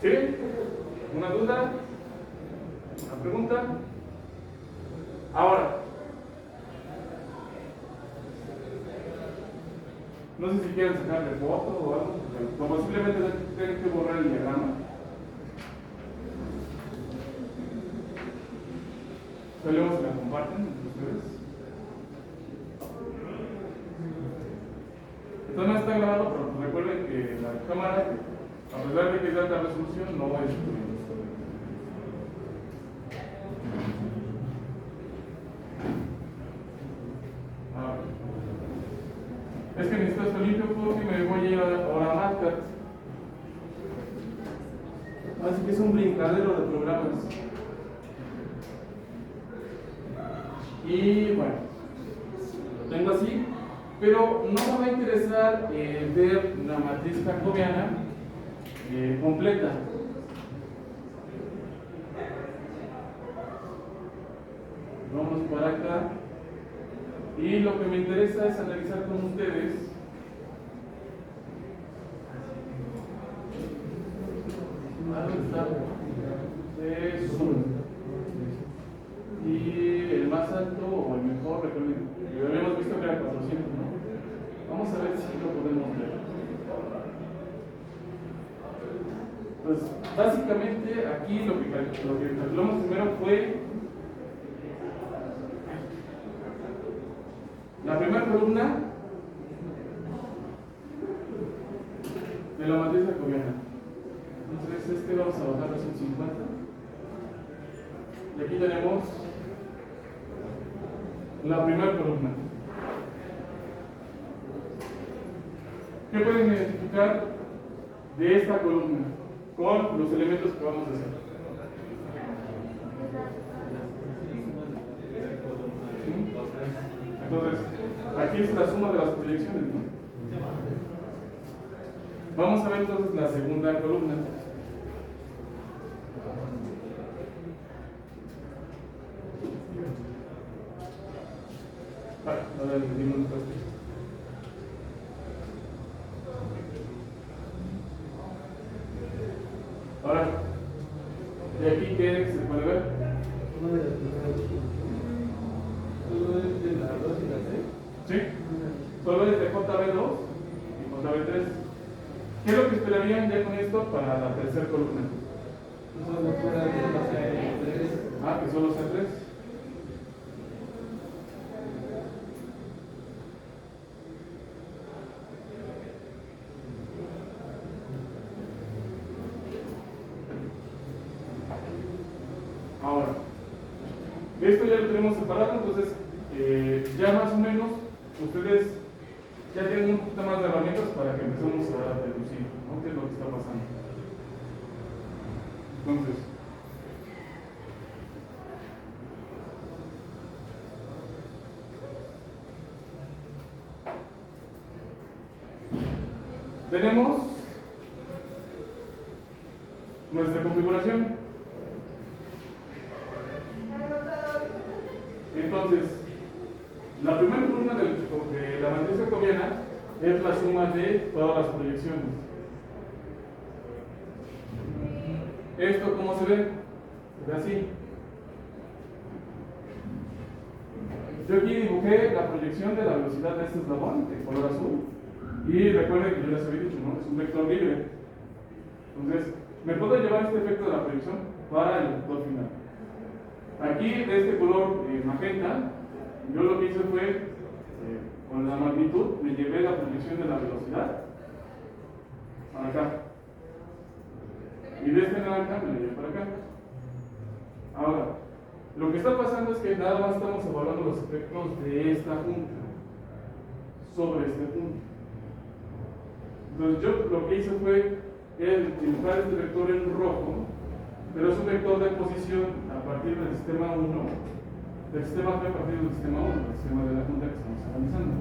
¿Sí? ¿Una duda? ¿Una pregunta? Ahora, no sé si quieren sacarle foto o algo, o posiblemente tienen que borrar el diagrama. Luego se la comparten entre ustedes. Esto no está grabado, pero recuerden que la cámara, a pesar de que es de alta resolución, no es. Es que necesito esto limpio porque me voy a ir ahora a Matcat. Así que es un brincadero de programas. Y bueno, lo tengo así, pero no me va a interesar ver la matriz jacobiana completa. Vamos para acá. Y lo que me interesa es analizar con ustedes es y el más alto o el mejor, recuerden, lo habíamos visto que era 400, ¿no? Vamos a ver si lo podemos ver. Entonces, básicamente aquí lo que calculamos primero fue la primera columna de la matriz jacobiana. Entonces, este vamos a bajar a 150. Y aquí tenemos la primera columna. ¿Qué pueden identificar de esta columna con los elementos que vamos a hacer? Entonces, aquí es la suma de las proyecciones, ¿no? Vamos a ver entonces la segunda columna. Ahora le dimos esto. Ahora, ¿de aquí qué se puede ver? Solo es de la 2 y la 3. ¿Sí? Solo es de JB2 y JB3. ¿Qué es lo que esperarían ya con esto para la tercera columna? Solo fuera de la 3. Ah, que solo sea 3. Ahora, esto ya lo tenemos separado, entonces ya más o menos ustedes ya tienen un poquito más de herramientas para que empecemos a deducir, ¿no? ¿Qué es lo que está pasando? Entonces, tenemos nuestra configuración. Entonces, la primera columna de la matriz jacobiana es la suma de todas las proyecciones. ¿Esto cómo se ve? Se ve así. Yo aquí dibujé la proyección de la velocidad de este eslabón de color azul. Y recuerden que yo les había dicho, ¿no? Es un vector libre. Entonces, me puedo llevar este efecto de la proyección para el vector final. Aquí, de este color magenta, yo lo que hice fue, con la magnitud, me llevé la proyección de la velocidad para acá. Y de este naranja me lo llevé para acá. Ahora, lo que está pasando es que nada más estamos evaluando los efectos de esta punta sobre este punto. Entonces yo lo que hice fue dibujar este vector en rojo, pero es un vector de posición a partir del sistema 1, del sistema P a partir del sistema 1, el sistema de la punta que estamos analizando.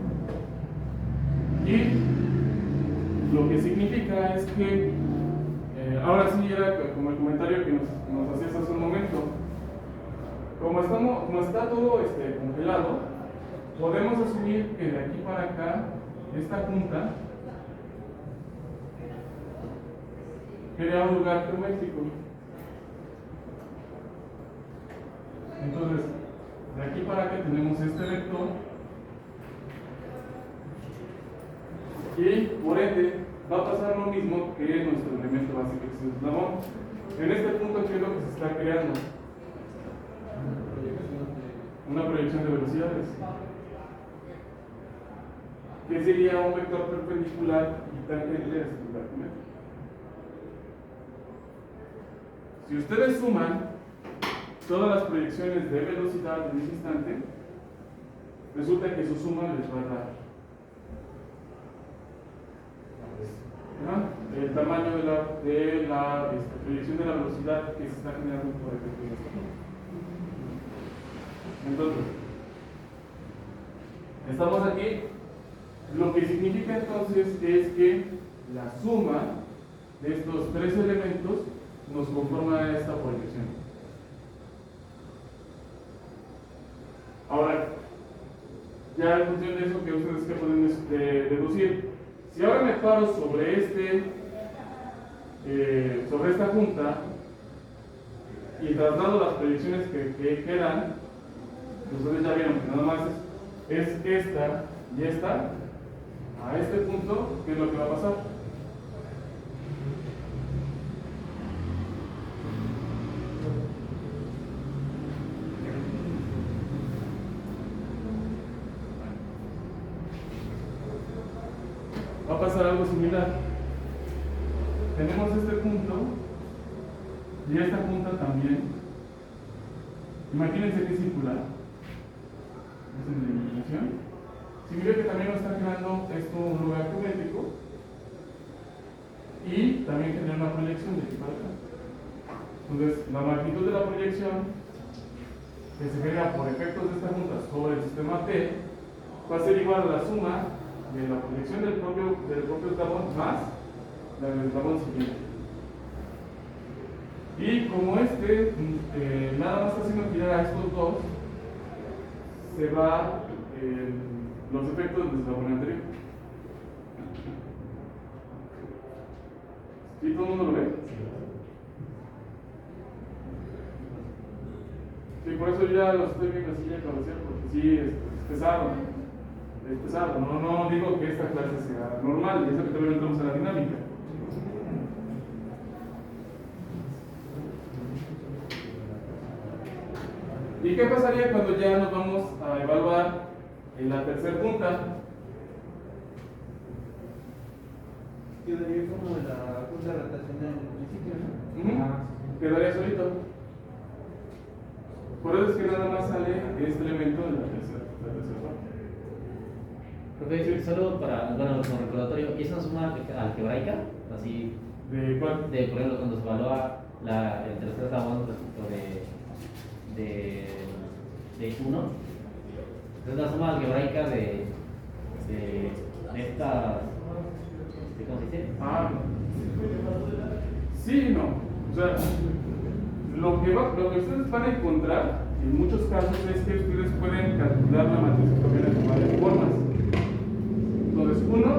Y lo que significa es que, ahora sí era como el comentario que nos hacías hace un momento, como está todo congelado, podemos asumir que de aquí para acá, esta punta crea un lugar geométrico. Entonces, de aquí para acá tenemos este vector y por ende va a pasar lo mismo que nuestro elemento básico que es el eslabón. En este punto, ¿qué es lo que se está creando? Una proyección de velocidades. ¿Qué sería un vector perpendicular y tangente a este lugar geométrico? Si ustedes suman todas las proyecciones de velocidad en ese instante, resulta que su suma les va a dar el tamaño de la proyección de la velocidad que se está generando por efecto de esto. Entonces, estamos aquí. Lo que significa entonces es que la suma de estos tres elementos nos conforma esta proyección. Ahora, ya en función de eso, que ustedes que pueden deducir, si ahora me paro sobre sobre esta punta y traslado las proyecciones que quedan, ustedes ya vieron que nada más es esta y esta, a este punto, ¿qué es lo que va a pasar? algo similar. Tenemos este punto y esta punta también. Imagínense que es circular. Es en la iluminación. Significa que también nos está creando esto un lugar geométrico y también genera una proyección de aquí para acá. Entonces, la magnitud de la proyección que se genera por efectos de esta punta sobre el sistema T va a ser igual a la suma de la proyección del propio eslabón más la del eslabón siguiente. Y como nada más está haciendo girar a estos dos, se va los efectos del eslabón anterior. ¿Sí todo el mundo lo ve? Sí, por eso ya lo estoy viendo así ya cabecear, porque sí, es pesado. Es pesado. No digo que esta clase sea normal, y eso que también entramos en la dinámica. ¿Y qué pasaría cuando ya nos vamos a evaluar en la tercera punta? Quedaría como la punta rotacional del principio, ¿no? Quedaría solito. Por eso es que nada más sale este elemento de la tercera parte. Profe, solo para, bueno, como recordatorio, ¿es una suma algebraica? Así, ¿De cuál? por ejemplo, cuando se evalúa el tercer eslabón respecto de 1, es la suma algebraica de estas, ¿cómo se dice? Sí y no. O sea, lo que ustedes van a encontrar en muchos casos es que ustedes pueden calcular la matriz octaviana de varias formas. Entonces, uno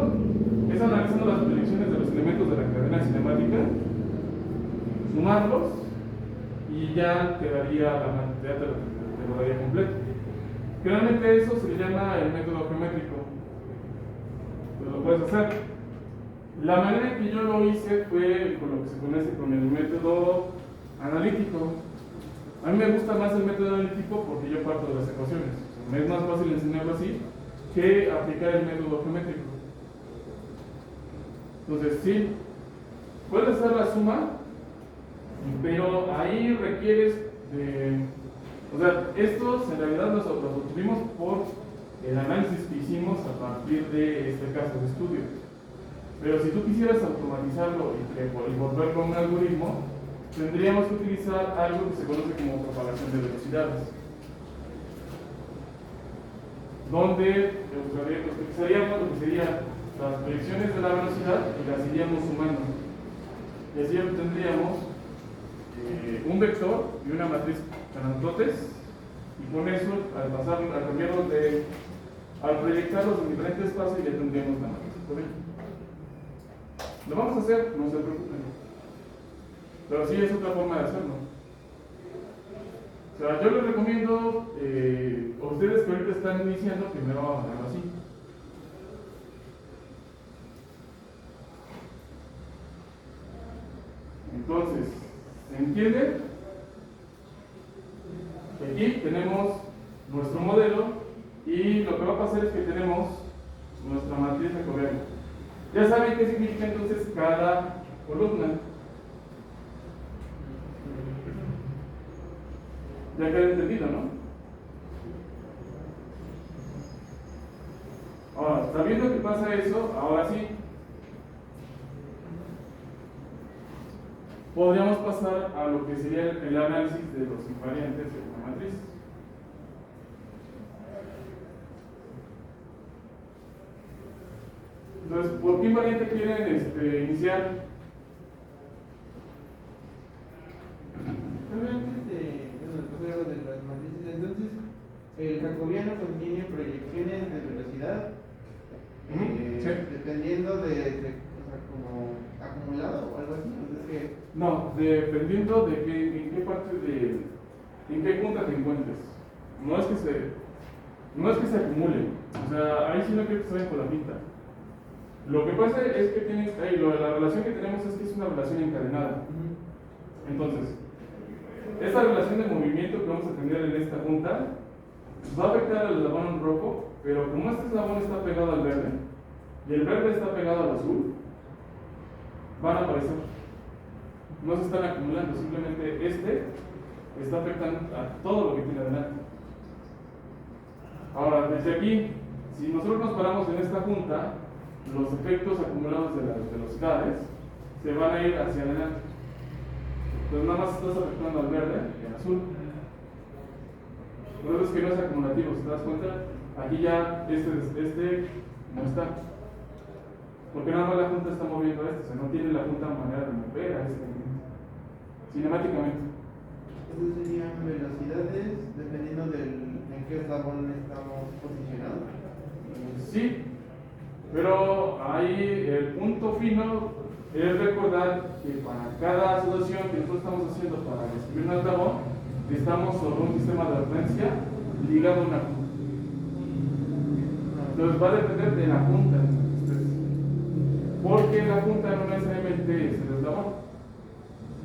es analizando las proyecciones de los elementos de la cadena cinemática, sumarlos y ya quedaría ya te lo daría completo. Generalmente eso se le llama el método geométrico. Pues lo puedes hacer. La manera en que yo lo hice fue con lo que se conoce con el método analítico. A mí me gusta más el método analítico porque yo parto de las ecuaciones. Me es más fácil enseñarlo así que aplicar el método geométrico. Entonces, sí, puedes hacer la suma, pero ahí requieres de... O sea, estos en realidad los obtuvimos por el análisis que hicimos a partir de este caso de estudio. Pero si tú quisieras automatizarlo y volverlo a un algoritmo, tendríamos que utilizar algo que se conoce como propagación de velocidades, donde utilizaríamos lo que serían las proyecciones de la velocidad y las iríamos sumando. Y así obtendríamos un vector y una matriz grandotes, y con eso, al proyectarlos en diferentes espacios, ya tendríamos la matriz por ello. Lo vamos a hacer, no se preocupen. Pero sí es otra forma de hacerlo. O sea, yo les recomiendo a ustedes que ahorita están iniciando, primero hagan así. Entonces, ¿se entiende? Aquí tenemos nuestro modelo y lo que va a pasar es que tenemos nuestra matriz jacobiana. Ya saben qué significa entonces cada columna. Ya queda entendido, ¿no? Ahora, sabiendo que pasa eso, ahora sí podríamos pasar a lo que sería el análisis de los invariantes de una matriz. Entonces, ¿por qué invariante quieren iniciar? De las matrices. Entonces, el jacobiano contiene proyecciones de velocidad Sí. dependiendo de o sea, como acumulado o algo así. Entonces, No, dependiendo de en qué parte en qué punta te encuentres. No es que se acumule. O sea, ahí sí no quiero que se vayan con la pinta. Lo que pasa es que la relación que tenemos es que es una relación encadenada. Entonces, esta relación de movimiento que vamos a tener en esta punta va a afectar al eslabón rojo, pero como este eslabón está pegado al verde, y el verde está pegado al azul, van a aparecer. No se están acumulando, simplemente este está afectando a todo lo que tiene adelante. Ahora, desde aquí, si nosotros nos paramos en esta junta, los efectos acumulados de las velocidades se van a ir hacia adelante. Entonces nada más estás afectando al verde y al azul. Por eso es que no es acumulativo, si te das cuenta, aquí ya este no está. Porque nada más la junta está moviendo esto, o sea, no tiene la junta manera de mover a este cinemáticamente. Esas serían velocidades dependiendo en qué eslabón estamos posicionados. Sí, pero ahí el punto fino es recordar que para cada situación que nosotros estamos haciendo para describir un eslabón, estamos sobre un sistema de referencia ligado a una junta. Entonces va a depender de la junta, porque la junta no necesariamente es el eslabón.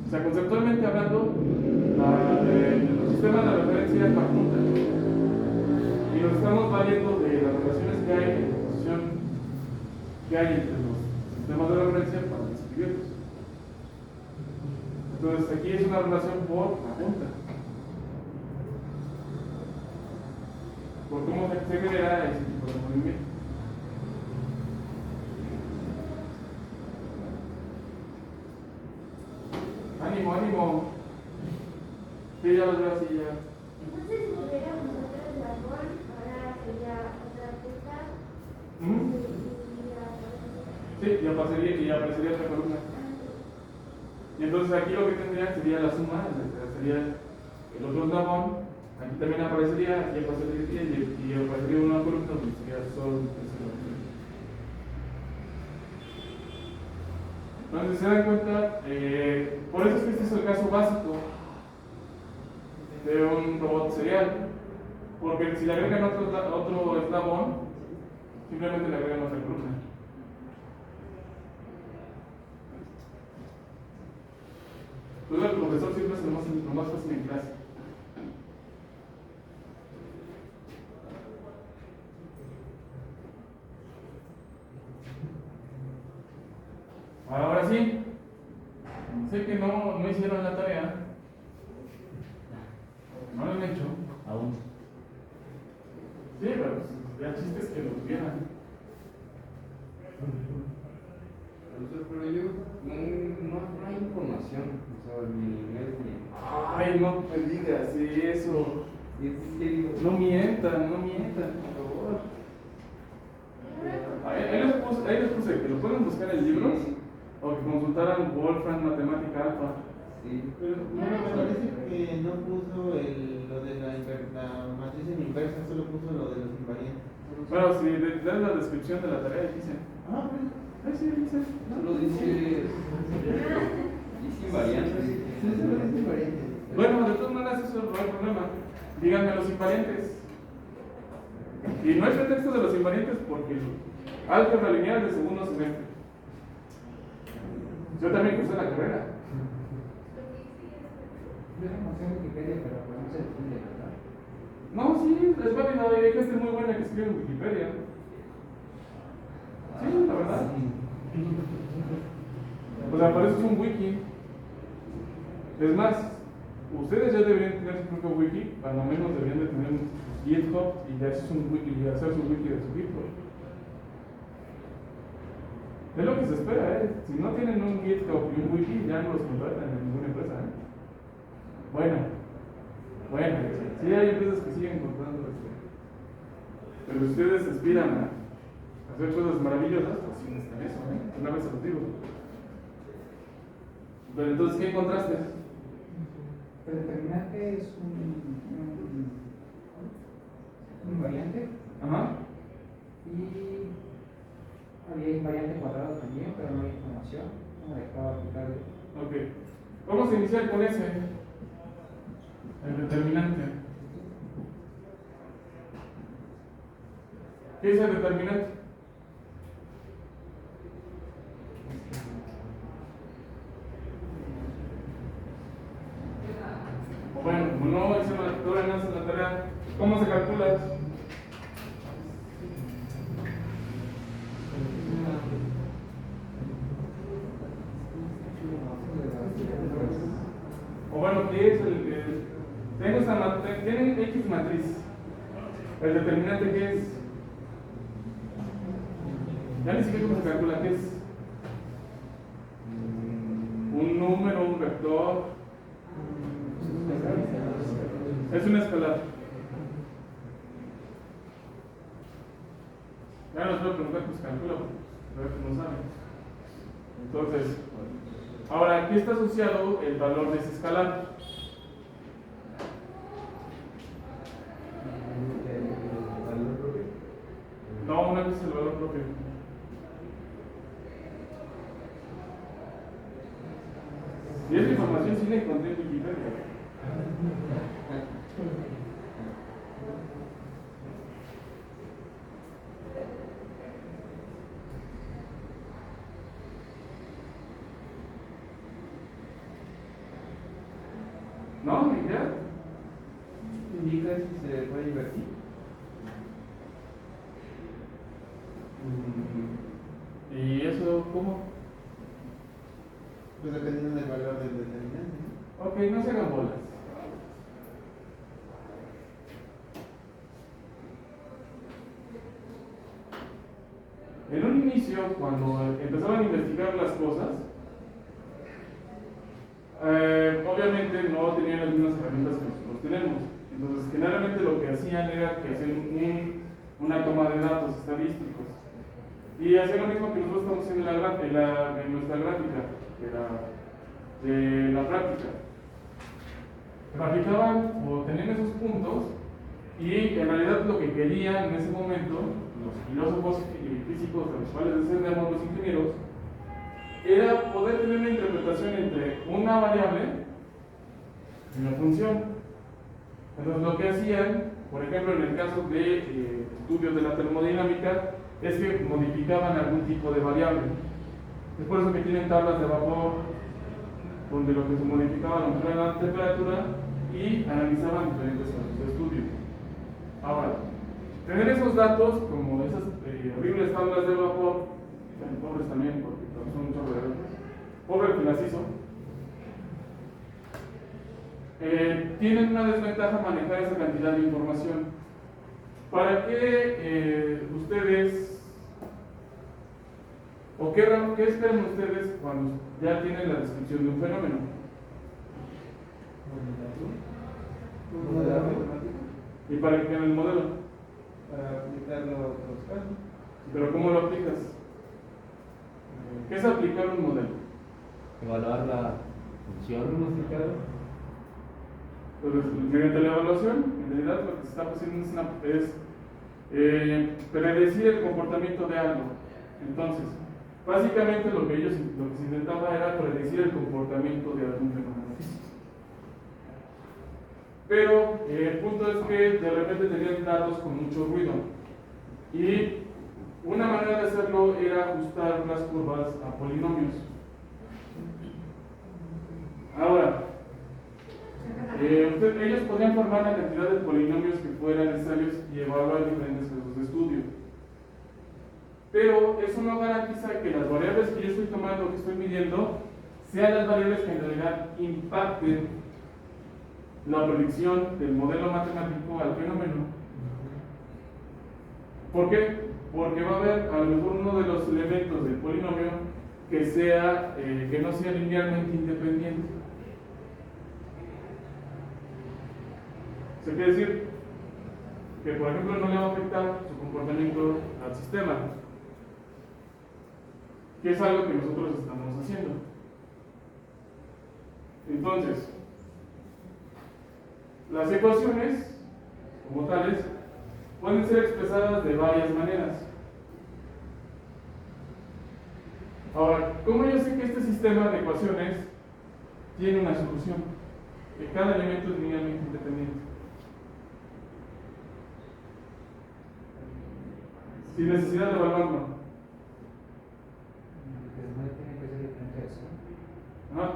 O sea, conceptualmente hablando, el sistema de referencia es la junta. Y nos estamos valiendo de las relaciones que hay en la posición que hay entre los sistemas de referencia para describirlos. Entonces, aquí es una relación por la junta. Por cómo se genera ese tipo de movimiento. Ánimo, ánimo. Sí, ya los veo así ya. Entonces, si tuviéramos otro eslabón, ahora sería otra punta. ¿Mm? Sí, y aparecería otra columna. Y entonces aquí lo que tendría sería la suma, sería el otro eslabón, aquí también aparecería, aquí aparecería y aparecería una columna donde sería solo ese eslabón. Entonces se dan cuenta, por eso es que este es el caso básico de un robot serial, porque si le agregan otro eslabón, simplemente le agregan otra columna. Entonces el profesor siempre es lo más fácil en clase. Ahora sí, sé que no hicieron la tarea. No lo han hecho. Aún. Sí, pero pues, el chiste es que lo tuvieran. Pero yo no hay información, o sea, ni en inglés ni. Ay, no me digas eso. No mientan, por favor. Ahí les puse que lo pueden buscar en libros o que consultaran Wolfram Matemática Alpha. Sí. Pero no, me parece que no puso lo de la matriz en inversa, solo puso lo de los invariantes. Bueno, si lees la descripción de la tarea, dice. Ah, pues. Ahí sí, dice. Solo dice invariantes. Sí, solo dice invariantes. Bueno, de todas maneras, eso no hay problema. Díganme los invariantes. Y no hay pretexto de los invariantes porque álgebra lineal de segundo semestre. Yo también cursé la carrera. Yo no sé Wikipedia, pero pues no se entiende, ¿verdad? No, sí, es válido. Hay gente muy buena que escribe en Wikipedia. Sí, la verdad. O sea, para eso es un wiki. Es más, ustedes ya deberían tener su propio wiki, cuando menos deberían de tener un GitHub y ya es un wiki y hacer su wiki de su GitHub. Es lo que se espera, ¿eh? Si no tienen un GitHub y un wiki, ya no los contratan en ninguna empresa, ¿eh? Bueno, sí hay empresas que siguen contratando esto. Pero ustedes aspiran a hacer cosas maravillosas, pues sí necesitan eso, ¿eh? Una vez se los digo. Pero entonces, ¿qué encontraste? El determinante es un invariante Ajá. y había invariante cuadrado también, pero no había información. No me dejaba aplicarle. Ok. Vamos a iniciar con ese. El determinante. ¿Qué es el determinante? Bueno, como no hice todavía no hice la tarea, ¿cómo se calcula? bueno, ¿qué es tengo tienen X matriz. El determinante, ¿qué es? Ya ni siquiera cómo se calcula, ¿qué es? Un número, un vector. Es un escalar. Ya nos puede preguntar, pues calcula, pero no saben. Entonces, ahora, aquí está asociado el valor de ese escalar. No, no es el valor propio. Y esa información sí la encontré en Wikipedia. No, ni idea. ¿Indica si se puede invertir? ¿Y eso cómo? Pues dependiendo del valor del determinante, ¿no? Ok, no se hagan bolas. En un inicio, cuando empezaban a investigar las cosas, obviamente no tenían las mismas herramientas que nosotros tenemos. Entonces, generalmente lo que hacían era que hacían una toma de datos estadísticos. Y hacían lo mismo que nosotros estamos haciendo en nuestra gráfica, de la práctica. Graficaban o tenían esos puntos y en realidad lo que querían en ese momento los filósofos y físicos de los cuales descendemos los ingenieros era poder tener una interpretación entre una variable y una función. Entonces lo que hacían, por ejemplo en el caso de estudios de la termodinámica, es que modificaban algún tipo de variable. Es por eso que tienen tablas de vapor donde lo que se modificaba era la temperatura y analizaban diferentes casos de estudio. Ahora, tener esos datos, como esas horribles tablas de vapor, pobres también, porque son un chorro de datos, pobre el que las hizo, tienen una desventaja manejar esa cantidad de información. ¿Para qué ustedes, o qué esperan ustedes cuando ya tienen la descripción de un fenómeno? Un modelo matemático ¿Y para qué en el modelo? para aplicarlo a otros casos. ¿Pero cómo lo aplicas? ¿Qué es aplicar un modelo? Evaluar la función. Entonces, mediante la evaluación, en realidad lo que se está haciendo es predecir el comportamiento de algo. Entonces, básicamente lo que se intentaba era predecir el comportamiento de algún fenómeno físico. Pero el punto es que de repente tenían datos con mucho ruido. Y una manera de hacerlo era ajustar las curvas a polinomios. Ahora, ellos podían formar la cantidad de polinomios que fueran necesarios y evaluar diferentes casos de estudio. Pero eso no garantiza que las variables que yo estoy tomando, que estoy midiendo, sean las variables que en realidad impacten la predicción del modelo matemático al fenómeno. ¿Por qué? Porque va a haber a lo mejor uno de los elementos del polinomio que no sea linealmente independiente. Eso quiere decir que, por ejemplo, no le va a afectar su comportamiento al sistema, que es algo que nosotros estamos haciendo. Entonces, las ecuaciones, como tales, pueden ser expresadas de varias maneras. Ahora, ¿cómo yo sé que este sistema de ecuaciones tiene una solución? Que cada elemento es linealmente independiente. Sin necesidad de evaluarlo. Tiene que ser diferente de eso. Ajá,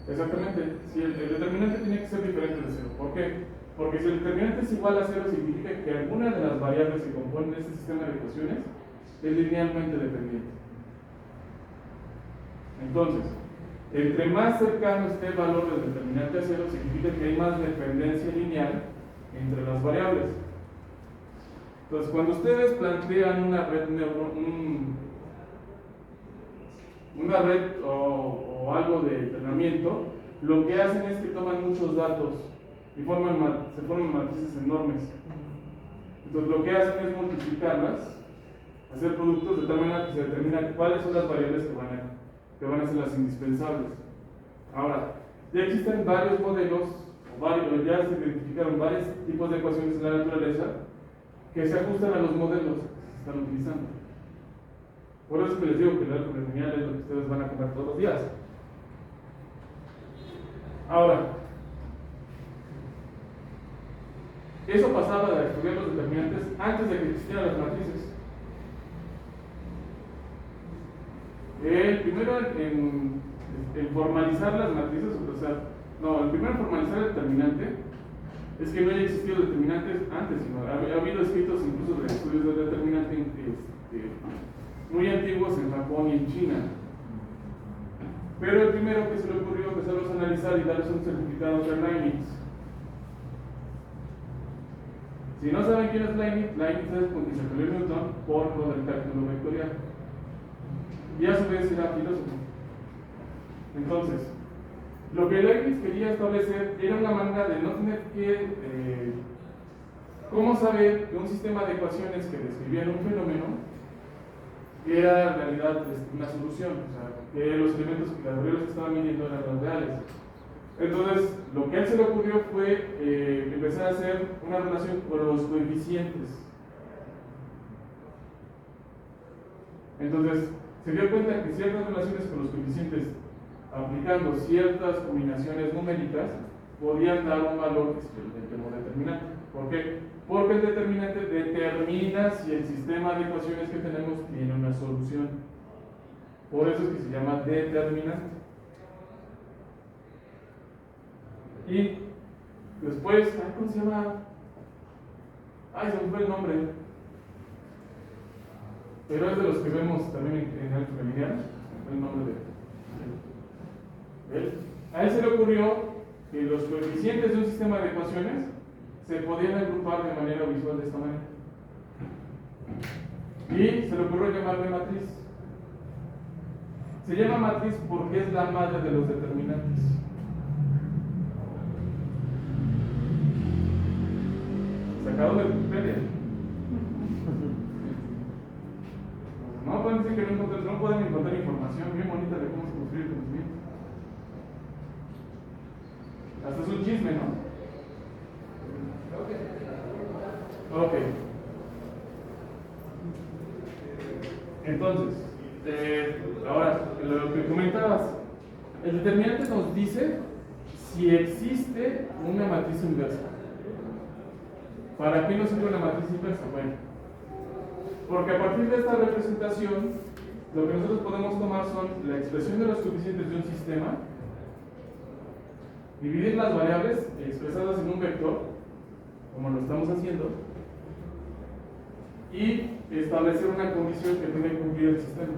exactamente. Si el determinante tiene que ser diferente de cero. ¿Por qué? Porque si el determinante es igual a cero, significa que alguna de las variables que componen este sistema de ecuaciones es linealmente dependiente. Entonces, Entre más cercano esté el valor del determinante a cero, significa que hay más dependencia lineal entre las variables. Entonces, cuando ustedes plantean una red una red o algo de entrenamiento, lo que hacen es que toman muchos datos y se forman matrices enormes. Entonces, lo que hacen es multiplicarlas, hacer productos de tal manera que se determina cuáles son las variables que van a ser las indispensables. Ahora, ya existen varios modelos, ya se identificaron varios tipos de ecuaciones en la naturaleza que se ajustan a los modelos que se están utilizando. Por eso es que les digo que el álgebra lineal es lo que ustedes van a comer todos los días. Ahora, eso pasaba de estudiar los determinantes antes de que existieran las matrices. El primero en formalizar las matrices, el primero en formalizar el determinante es que no haya existido determinantes antes, sino ha habido escritos incluso de estudios de determinante muy antiguos en Japón y en China. Pero el primero que se le ocurrió empezarlos a analizar y darles un certificado de Leibniz. Si no saben quién es Leibniz, Leibniz es con Isaac Newton por lo del cálculo vectorial. Y a su vez era filósofo. Entonces, lo que Leibniz quería establecer era una manera de no tener que... ¿cómo saber que un sistema de ecuaciones que describían un fenómeno era en realidad una solución? O sea, que los elementos que las variables que estaban midiendo eran los reales. Entonces, lo que a él se le ocurrió fue empezar a hacer una relación con los coeficientes. Entonces, se dio cuenta que ciertas relaciones con los coeficientes, aplicando ciertas combinaciones numéricas, podían dar un valor que se llamó determinante. ¿Por qué? Porque el determinante determina si el sistema de ecuaciones que tenemos tiene una solución. Por eso es que se llama determinante. Y después, ¿cómo se llama? Se me fue el nombre. Pero es de los que vemos también en álgebra lineal. El nombre de él. A él se le ocurrió que los coeficientes de un sistema de ecuaciones se podían agrupar de manera visual de esta manera. Y se le ocurrió llamarle matriz. Se llama matriz porque es la madre de los determinantes. Sacado de Wikipedia. No pueden decir que no pueden encontrar información bien bonita de cómo se construye el conocimiento. Hasta es un chisme, ¿no? Ok. Entonces, ahora, lo que comentabas, el determinante nos dice si existe una matriz inversa. ¿Para qué nos sirve una matriz inversa? Bueno, porque a partir de esta representación, lo que nosotros podemos tomar son la expresión de los coeficientes de un sistema, dividir las variables expresadas en un vector, como lo estamos haciendo, y establecer una condición que tiene que cumplir el sistema,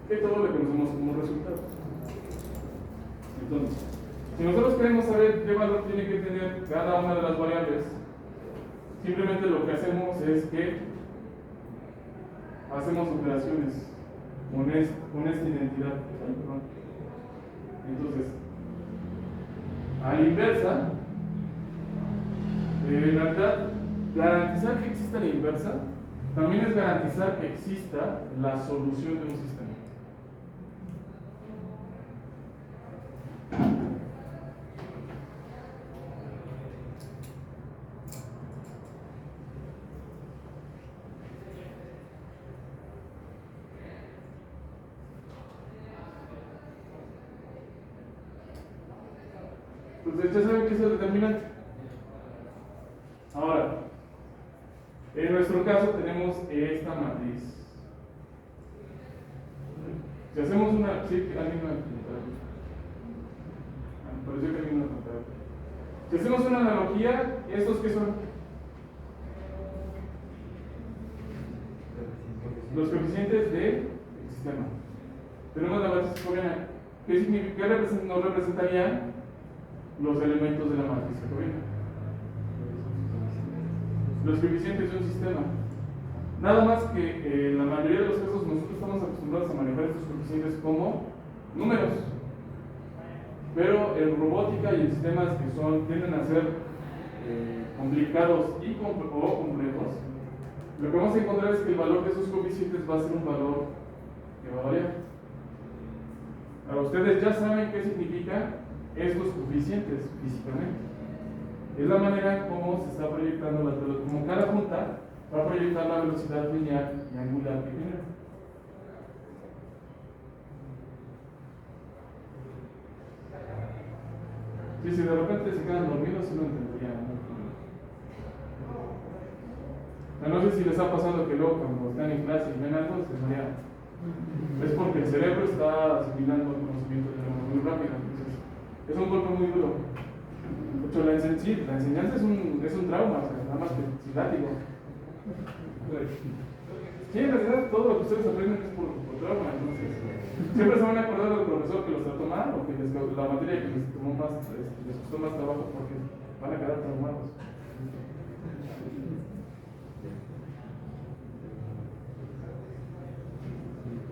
que todo lo conocemos como resultado. Entonces, si nosotros queremos saber qué valor tiene que tener cada una de las variables, simplemente lo que hacemos es que hacemos operaciones con esta identidad. Entonces, a la inversa, en realidad, garantizar que exista la inversa también es garantizar que exista la solución de un sistema. Entonces ya saben qué es el determinante. Ahora, en nuestro caso tenemos esta matriz. Si hacemos una... Sí, alguien me pareció que alguien me contaba. Si hacemos una analogía, ¿estos qué son? Los coeficientes del sistema. Tenemos la matriz jacobiana. Nos representarían los elementos de la matriz jacobiana? Los coeficientes de un sistema. Nada más que en la mayoría de los casos nosotros estamos acostumbrados a manejar estos coeficientes como números. Pero en robótica y en sistemas que tienden a ser complicados o complejos, lo que vamos a encontrar es que el valor de esos coeficientes va a ser un valor que va a variar. Ahora, ustedes ya saben qué significan estos coeficientes físicamente. Es la manera como se está proyectando como cada punta va a proyectar la velocidad lineal y angular que genera. Sí, si de repente se quedan dormidos, sí lo entenderían. No sé si les ha pasado que luego cuando están en clase y ven algo, se marean. Es porque el cerebro está asimilando el conocimiento de forma muy rápida. Entonces, es un golpe muy duro. De hecho, la enseñanza es un trauma, o sea, nada más que sin látigo. Sí, en realidad todo lo que ustedes aprenden es por trauma, entonces siempre se van a acordar del profesor que los trató mal o que la materia que les tomó más, les costó más trabajo porque van a quedar traumados.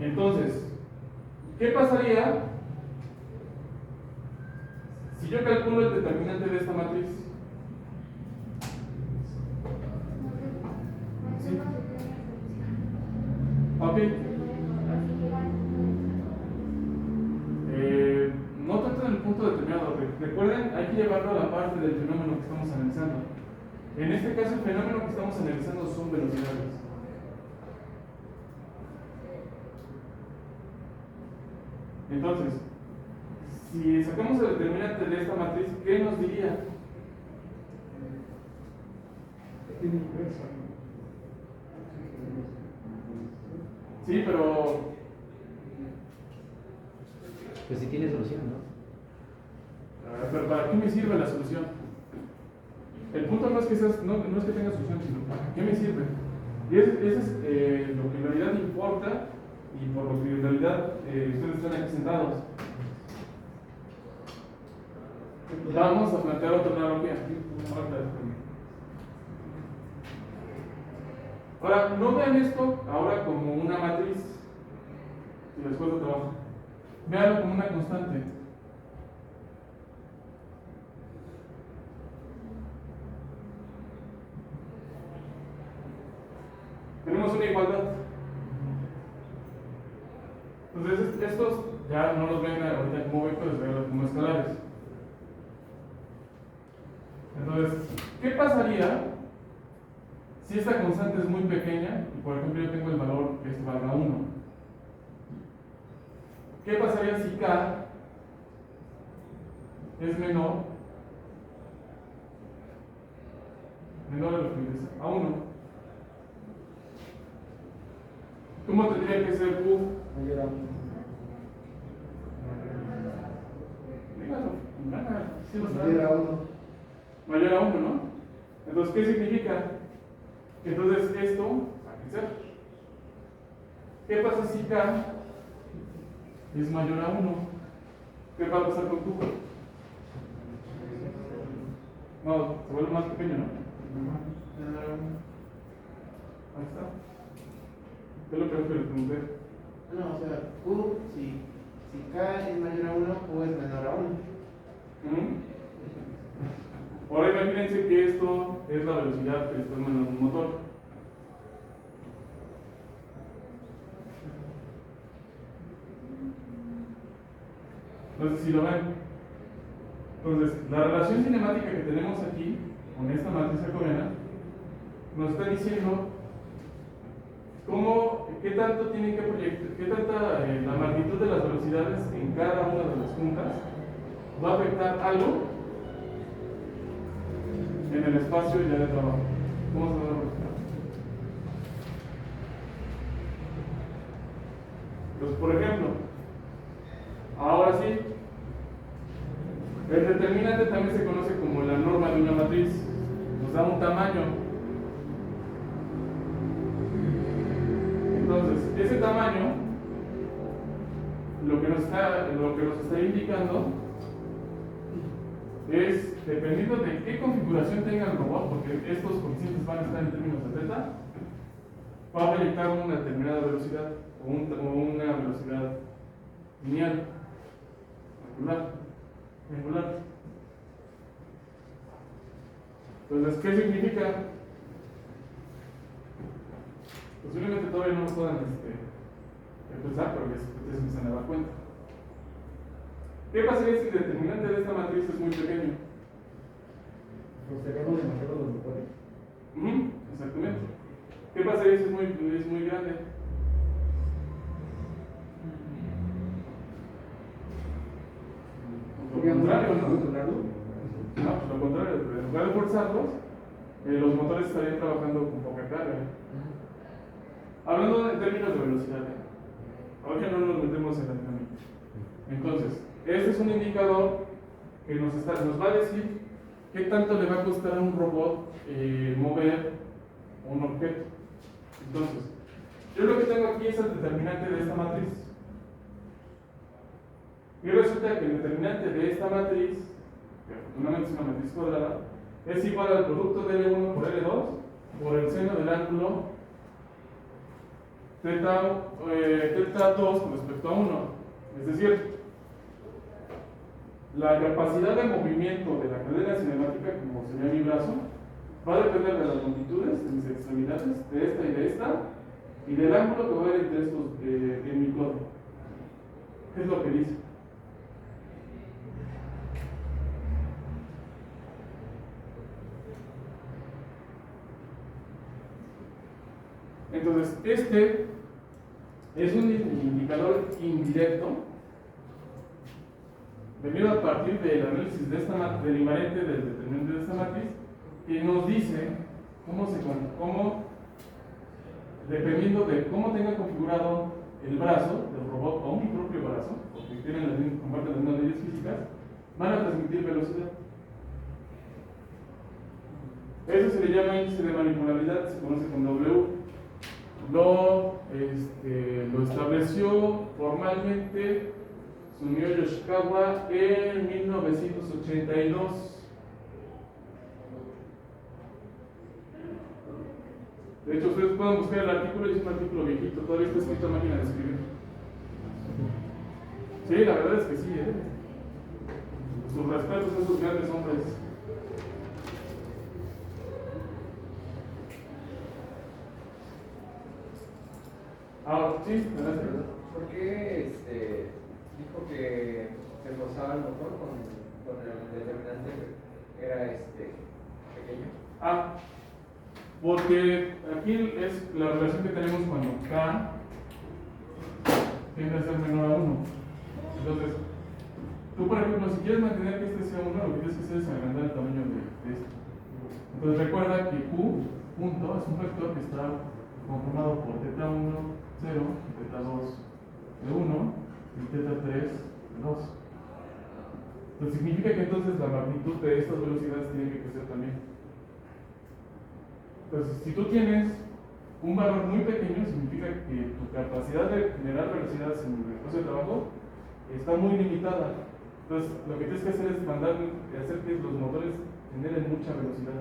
Entonces, ¿qué pasaría si yo calculo el determinante de esta matriz? ¿Sí? Ok. No tanto en el punto determinado. Recuerden, hay que llevarlo a la parte del fenómeno que estamos analizando. En este caso, el fenómeno que estamos analizando son velocidades. Entonces, si sacamos el determinante de esta matriz, ¿qué nos diría? Sí, pero Pues si tiene solución, ¿no? pero ¿para qué me sirve la solución? El punto no es que tenga solución, sino ¿para qué me sirve? Y eso es lo que en realidad importa y por lo que en realidad ustedes están aquí sentados. Vamos a plantear otra analogía. Ahora, no vean esto ahora como una matriz y les cuesta trabajo. Veanlo como una constante. Tenemos una igualdad. Entonces, estos ya no los ven ahorita como vectores, ven como escalares. Entonces, ¿qué pasaría si esta constante es muy pequeña y por ejemplo yo tengo el valor que esto valga 1? ¿Qué pasaría si K es menor de lo que es a 1? ¿Cómo tendría que ser Q? Mayor a 1. Dígalo, sí lo Mayor a saben. 1. Mayor a 1, ¿no? Entonces, ¿qué significa? Que entonces esto va a crecer. ¿Qué pasa si K es mayor a 1? ¿Qué va a pasar con Q? No, se vuelve más pequeño, ¿no? Ahí está. ¿Qué es lo que les pregunté? No, o sea, Q, si K es mayor a 1, Q es menor a 1. Ahora imagínense que esto es la velocidad que está mandando un motor. No sé si lo ven. Entonces, la relación cinemática que tenemos aquí con esta matriz jacobiana nos está diciendo qué tanto tienen que proyectar, qué tanta la magnitud de las velocidades en cada una de las puntas va a afectar algo en el espacio ya de trabajo. ¿Cómo se va a representar? Pues, por ejemplo, ahora sí, el determinante también se conoce como la norma de una matriz. Nos da un tamaño. Entonces, ese tamaño lo que nos está indicando es, dependiendo de qué configuración tenga el robot, porque estos coeficientes van a estar en términos de θ, va a proyectar una determinada velocidad o una velocidad lineal, angular. Entonces, ¿qué significa? Posiblemente todavía no lo puedan empezar, pero ya se empiezan a dar cuenta. ¿Qué pasaría si el determinante de esta matriz es muy pequeño? Pues tenemos demasiados los motores. Exactamente. ¿Qué pasaría si es muy grande? Lo contrario, ¿no? No, pues lo contrario. En lugar de forzarlos, los motores estarían trabajando con poca carga. Hablando en términos de velocidad, hoy ya no nos metemos en la dinámica. Entonces, este es un indicador que nos va a decir qué tanto le va a costar a un robot mover un objeto. Entonces, yo lo que tengo aquí es el determinante de esta matriz. Y resulta que el determinante de esta matriz, que afortunadamente es una matriz cuadrada, es igual al producto de L1 por L2 por el seno del ángulo θ2 con respecto a 1. Es decir, la capacidad de movimiento de la cadena cinemática, como sería mi brazo, va a depender de las longitudes de mis extremidades, de esta y de esta, y del ángulo que va a haber entre estos en mi codo. ¿Qué es lo que dice? Entonces, este es un indicador indirecto venido a partir del análisis de del invariante del determinante de esta matriz, que nos dice cómo dependiendo de cómo tenga configurado el brazo del robot o mi propio brazo, porque comparten las mismas leyes físicas, van a transmitir velocidad. Eso se le llama índice de manipulabilidad, se conoce con W. Lo estableció formalmente Sunio Yoshikawa en 1982. De hecho, ustedes pueden buscar el artículo, y es un artículo viejito, todavía está escrito a máquina de escribir. Sí, la verdad es que sí, Sus respetos a esos grandes hombres. Ahora, sí, gracias. ¿Por qué dijo que se forzaba el motor con el determinante que era pequeño? Porque aquí es la relación que tenemos cuando K tiende a ser menor a 1. Entonces, tú por ejemplo, si quieres mantener que este sea 1, lo que tienes que hacer es agrandar el tamaño de esto. Entonces recuerda que Q punto es un vector que está conformado por θ1, 0, θ2 de 1 y θ3 de 2. Entonces significa que entonces la magnitud de estas velocidades tiene que crecer también. Entonces, si tú tienes un valor muy pequeño, significa que tu capacidad de generar velocidades en el proceso de trabajo está muy limitada. Entonces, lo que tienes que hacer es hacer que los motores generen mucha velocidad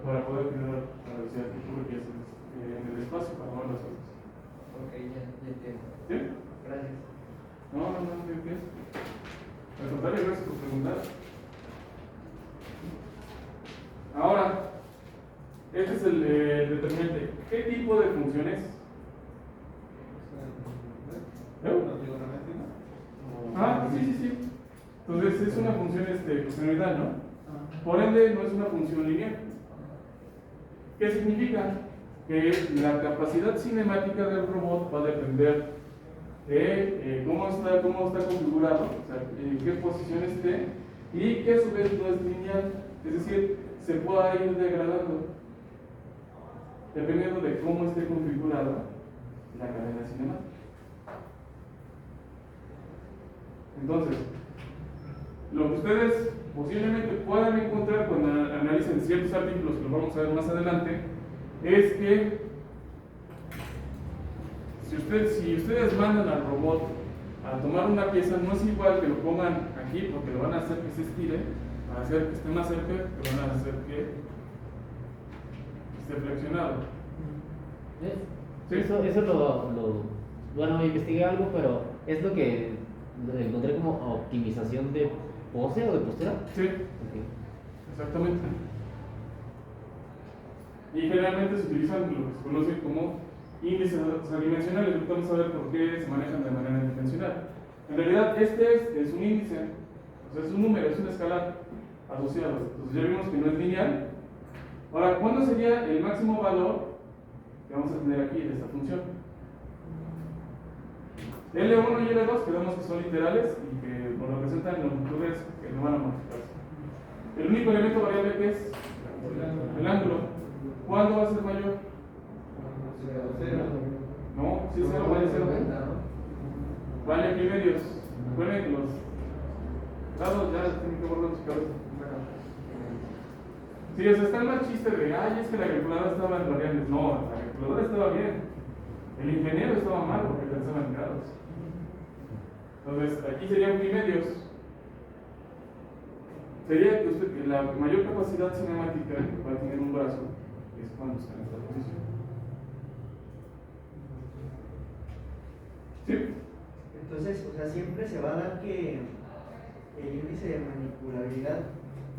para poder generar la velocidad que tú requieres en el espacio para mover las cosas. Ok, ya entiendo. ¿Sí? Gracias. No, ¿qué es? Al contrario, gracias por preguntar. Ahora, este es el determinante. ¿Qué tipo de funciones? Sí. Entonces es una función cosenoidal, ¿no? Por ende, no es una función lineal. ¿Qué significa? Que la capacidad cinemática del robot va a depender de cómo está configurado, o sea, en qué posición esté, y que a su vez no es lineal, es decir, se pueda ir degradando dependiendo de cómo esté configurada la cadena cinemática. Entonces, lo que ustedes posiblemente puedan encontrar cuando analicen ciertos artículos, que los vamos a ver más adelante, es que si ustedes mandan al robot a tomar una pieza no es igual que lo pongan aquí, porque lo van a hacer que se estire, para hacer que esté más cerca, que van a hacer que esté flexionado. ¿Ves? Sí. Eso bueno, investigué algo, pero es lo que encontré como optimización de pose o de postura. Sí, Ok. exactamente. Y generalmente se utilizan lo que se conoce como índices adimensionales. Ahorita vamos a ver por qué se manejan de manera adimensional. En realidad, este es un índice, o sea, es un número, es una escala asociada. Entonces, ya vimos que no es lineal. Ahora, ¿cuándo sería el máximo valor que vamos a tener aquí de esta función? L1 y L2 quedamos que son literales y que por representan longitudes que no van a modificarse. El único elemento variable que es el ángulo. ¿Cuándo va a ser mayor? No, si es 0, vale 0. Vale aquí medios. Recuerden que los lados ya tienen que borrar su cabeza. Sí, o sea, está el mal chiste de, ay, es que la calculadora estaba en variables. No, la calculadora estaba bien. El ingeniero estaba mal porque pensaba en grados. Entonces, aquí serían primedios. Sería que la mayor capacidad cinemática que va a tener un brazo es cuando está en esta posición. ¿Sí? Entonces, o sea, siempre se va a dar que el índice de manipulabilidad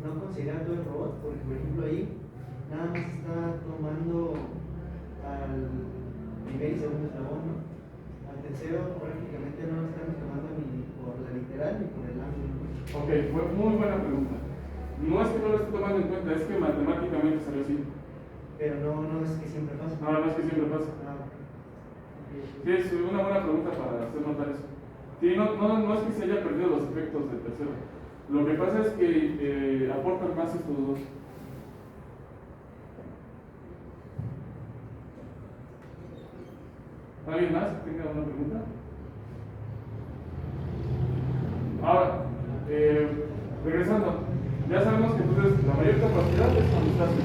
no considera todo el robot, porque por ejemplo ahí nada más está tomando al primer y segundo eslabón, ¿no? Al tercero prácticamente no lo estamos tomando ni por la literal ni por el ángulo, ¿no? Ok, fue muy buena pregunta. No es que no lo esté tomando en cuenta, es que matemáticamente salió así. Pero no es que siempre pasa. No, no es que siempre pasa. Ah, Sí, es una buena pregunta para hacer notar eso. Sí, no es que se haya perdido los efectos del tercero. Lo que pasa es que aportan más estos dos. ¿Alguien más que tenga una pregunta? Ahora, regresando, ya sabemos que entonces la mayor capacidad es cuando está así.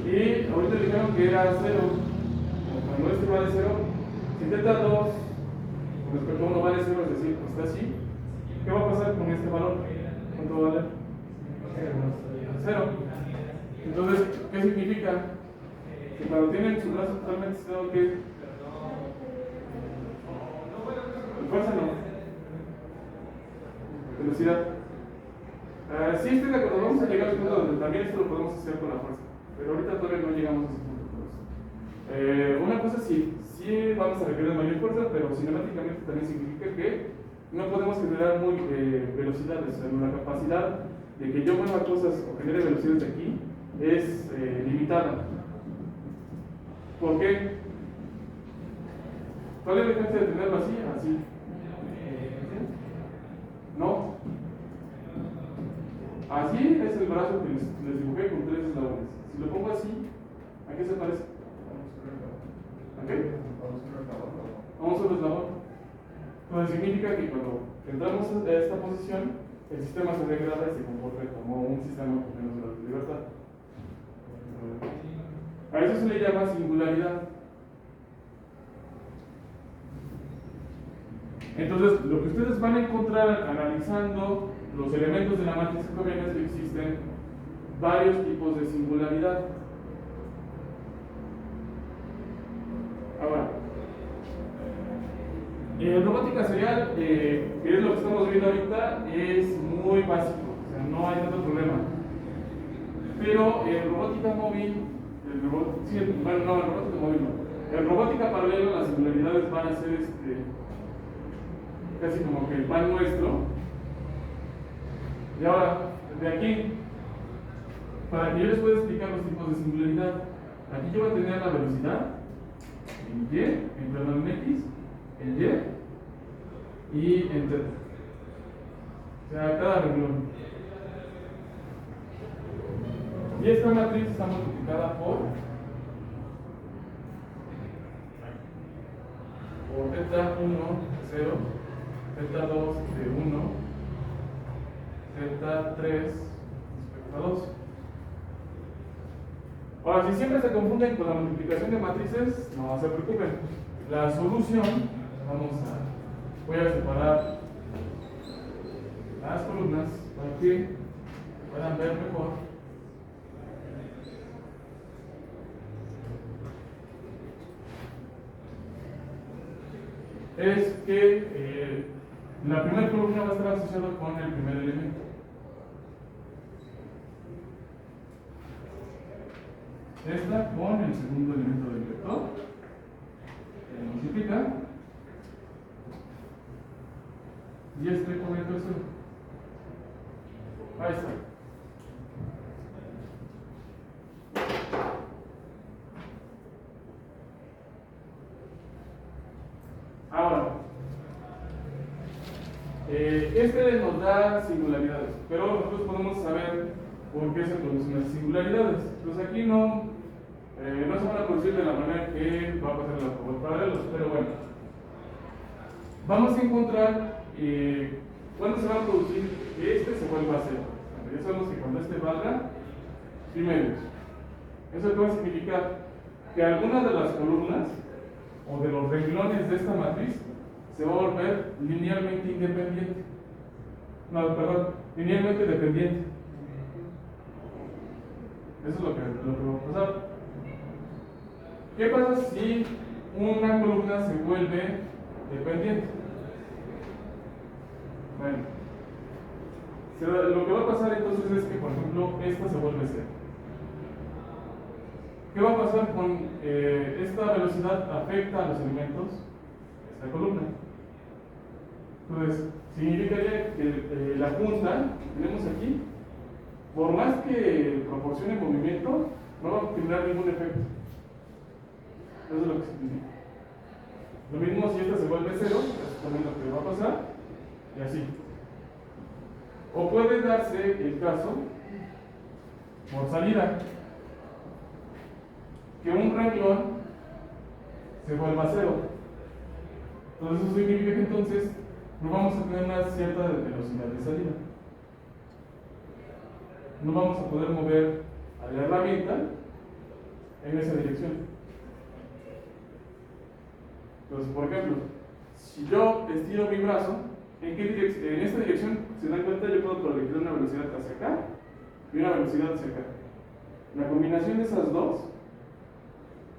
Y ahorita dijeron que era 0. Cuando este vale 0, si θ2 con respecto a 1 vale 0, es decir, está así, ¿qué va a pasar con este valor? ¿Cuánto vale? 0. Entonces, ¿qué significa? Que cuando tienen su brazo totalmente cerrado, ¿qué? Fuerza no. Velocidad. Sí, estoy de acuerdo, vamos a llegar al punto donde también esto lo podemos hacer con la fuerza. Pero ahorita todavía no llegamos a ese punto. Una cosa sí vamos a requerir mayor fuerza, pero cinemáticamente también significa que no podemos generar muy velocidades. O sea, la capacidad de que yo mueva cosas o genere velocidades de aquí es limitada. ¿Por qué? ¿Cuál es la diferencia de tenerlo así? Así. No. Así es el brazo que les dibujé con 3 eslabones. Si lo pongo así, ¿a qué se parece? ¿A qué? A un solo eslabón. Entonces significa que cuando entramos a esta posición, el sistema se degrada y se comporta como un sistema con menos grados de libertad. A eso se le llama singularidad. Entonces, lo que ustedes van a encontrar analizando los elementos de la matriz jacobiana es que existen varios tipos de singularidad. Ahora, en robótica serial, que es lo que estamos viendo ahorita, es muy básico, o sea, no hay tanto problema. Pero en robótica móvil, en robótica paralela las singularidades van a ser casi como que el pan nuestro. Y ahora, de aquí, para que yo les pueda explicar los tipos de singularidad, aquí yo voy a tener la velocidad en Y, en X, en Y y en Z. O sea, cada renglón. Y esta matriz está multiplicada por θ1 de 0, θ2 de 1, θ3 respecto a 2. Ahora, si siempre se confunden con la multiplicación de matrices, no se preocupen. La solución, vamos a voy a separar las columnas para que puedan ver mejor. Es que la primera columna va a estar asociada con el primer elemento. Esta con el segundo elemento del vector, que multiplica, y este con el tercero. Ahí está. Ahora, este nos da singularidades, pero nosotros podemos saber por qué se producen las singularidades. Entonces aquí no se van a producir de la manera que va a pasar en los robots paralelos, pero bueno, vamos a encontrar cuándo se va a producir que este se vuelva a cero. Ya sabemos que cuando este valga pi medios. ¿Eso qué va a significar? Que alguna de las columnas o de los renglones de esta matriz se va a volver linealmente independiente. No, perdón, linealmente dependiente. Eso es lo que va a pasar. ¿Qué pasa si una columna se vuelve dependiente? Bueno, lo que va a pasar entonces es que, por ejemplo, esta se vuelve cero. ¿Qué va a pasar con esta velocidad? Afecta a los elementos de esta columna. Entonces, significaría que la punta que tenemos aquí, por más que proporcione movimiento, no va a generar ningún efecto. Eso es lo que significa. Lo mismo si esta se vuelve cero, es también lo que va a pasar, y así. O puede darse el caso, por salida, que un renglón se vuelva cero. Entonces eso significa que entonces no vamos a tener una cierta velocidad de salida. No vamos a poder mover a la herramienta en esa dirección. Entonces, por ejemplo, si yo estiro mi brazo, en esta dirección, si se dan cuenta, yo puedo proyectar una velocidad hacia acá y una velocidad hacia acá. La combinación de esas dos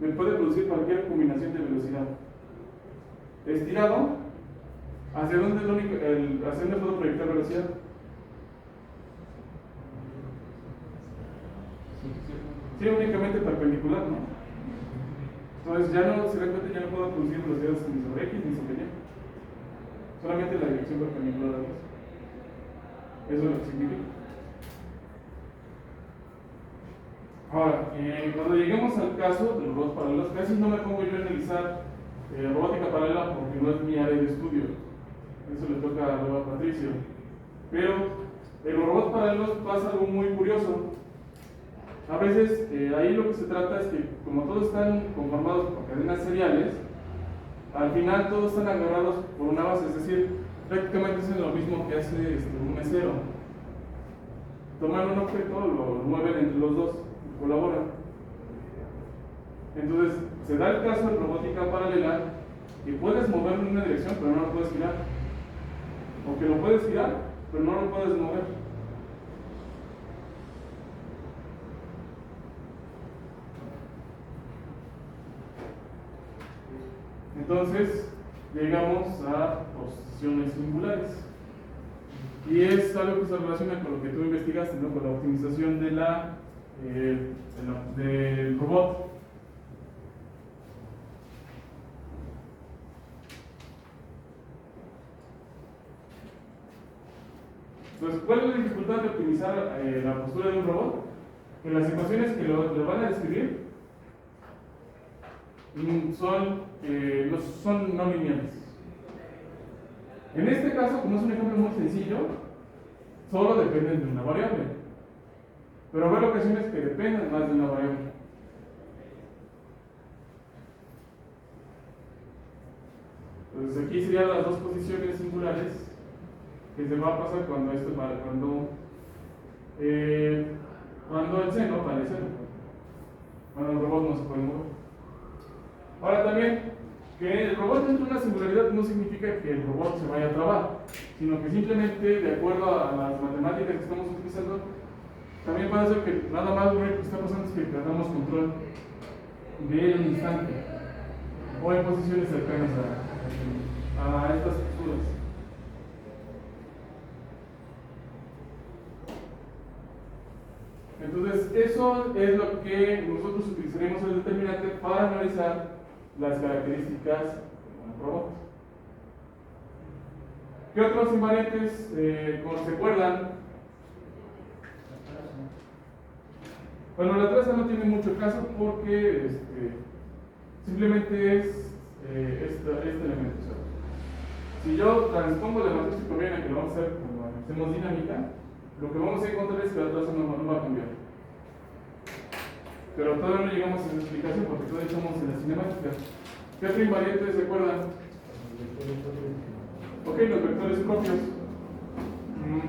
me puede producir cualquier combinación de velocidad. Estirado, ¿hacia dónde puedo proyectar velocidad? Sí, únicamente perpendicular, ¿no? Entonces ya no se dan cuenta, ya no puedo producir velocidades ni sobre X ni sobre Y. Solamente la dirección perpendicular a 2. Eso es lo que significa. Ahora, cuando lleguemos al caso de los robots paralelos, casi no me pongo yo a analizar robótica paralela porque no es mi área de estudio. Eso le toca a Patricio. Pero en los robots paralelos pasa algo muy curioso. A veces ahí lo que se trata es que como todos están conformados por cadenas seriales, al final todos están agarrados por una base, es decir, prácticamente es lo mismo que hace un mesero. Toman un objeto, lo mueven entre los dos, colaboran. Entonces, se da el caso en robótica paralela que puedes moverlo en una dirección, pero no lo puedes girar. O que lo puedes girar, pero no lo puedes mover. Entonces, llegamos a posiciones singulares. Y es algo que se relaciona con lo que tú investigaste, ¿no? Con la optimización de del robot. Entonces, ¿cuál es la dificultad de optimizar la postura de un robot? Que las ecuaciones que lo van a describir son no lineales. En este caso, como es un ejemplo muy sencillo, solo dependen de una variable. Pero va a haber ocasiones que dependen más de una variable. Entonces aquí serían las dos posiciones singulares que se va a pasar cuando el seno vale cero, cuando el robot no se puede mover. Ahora también, Que el robot entre una singularidad no significa que el robot se vaya a trabar, sino que simplemente, de acuerdo a las matemáticas que estamos utilizando, también puede ser que nada más lo único que está pasando es que perdamos control de él en un instante o en posiciones cercanas a estas posturas. Entonces, eso es lo que nosotros utilizaremos el determinante para analizar las características del robot. ¿Qué otros invariantes, como se acuerdan? Bueno, la traza no tiene mucho caso porque simplemente es este elemento. O sea, si yo transpongo la matriz hipoviana, que lo vamos a hacer como hacemos dinámica, lo que vamos a encontrar es que la traza no va a cambiar. Pero todavía no llegamos a esa explicación porque todavía estamos en la cinemática. ¿Qué otro invariante se acuerdan? Ok, los vectores propios.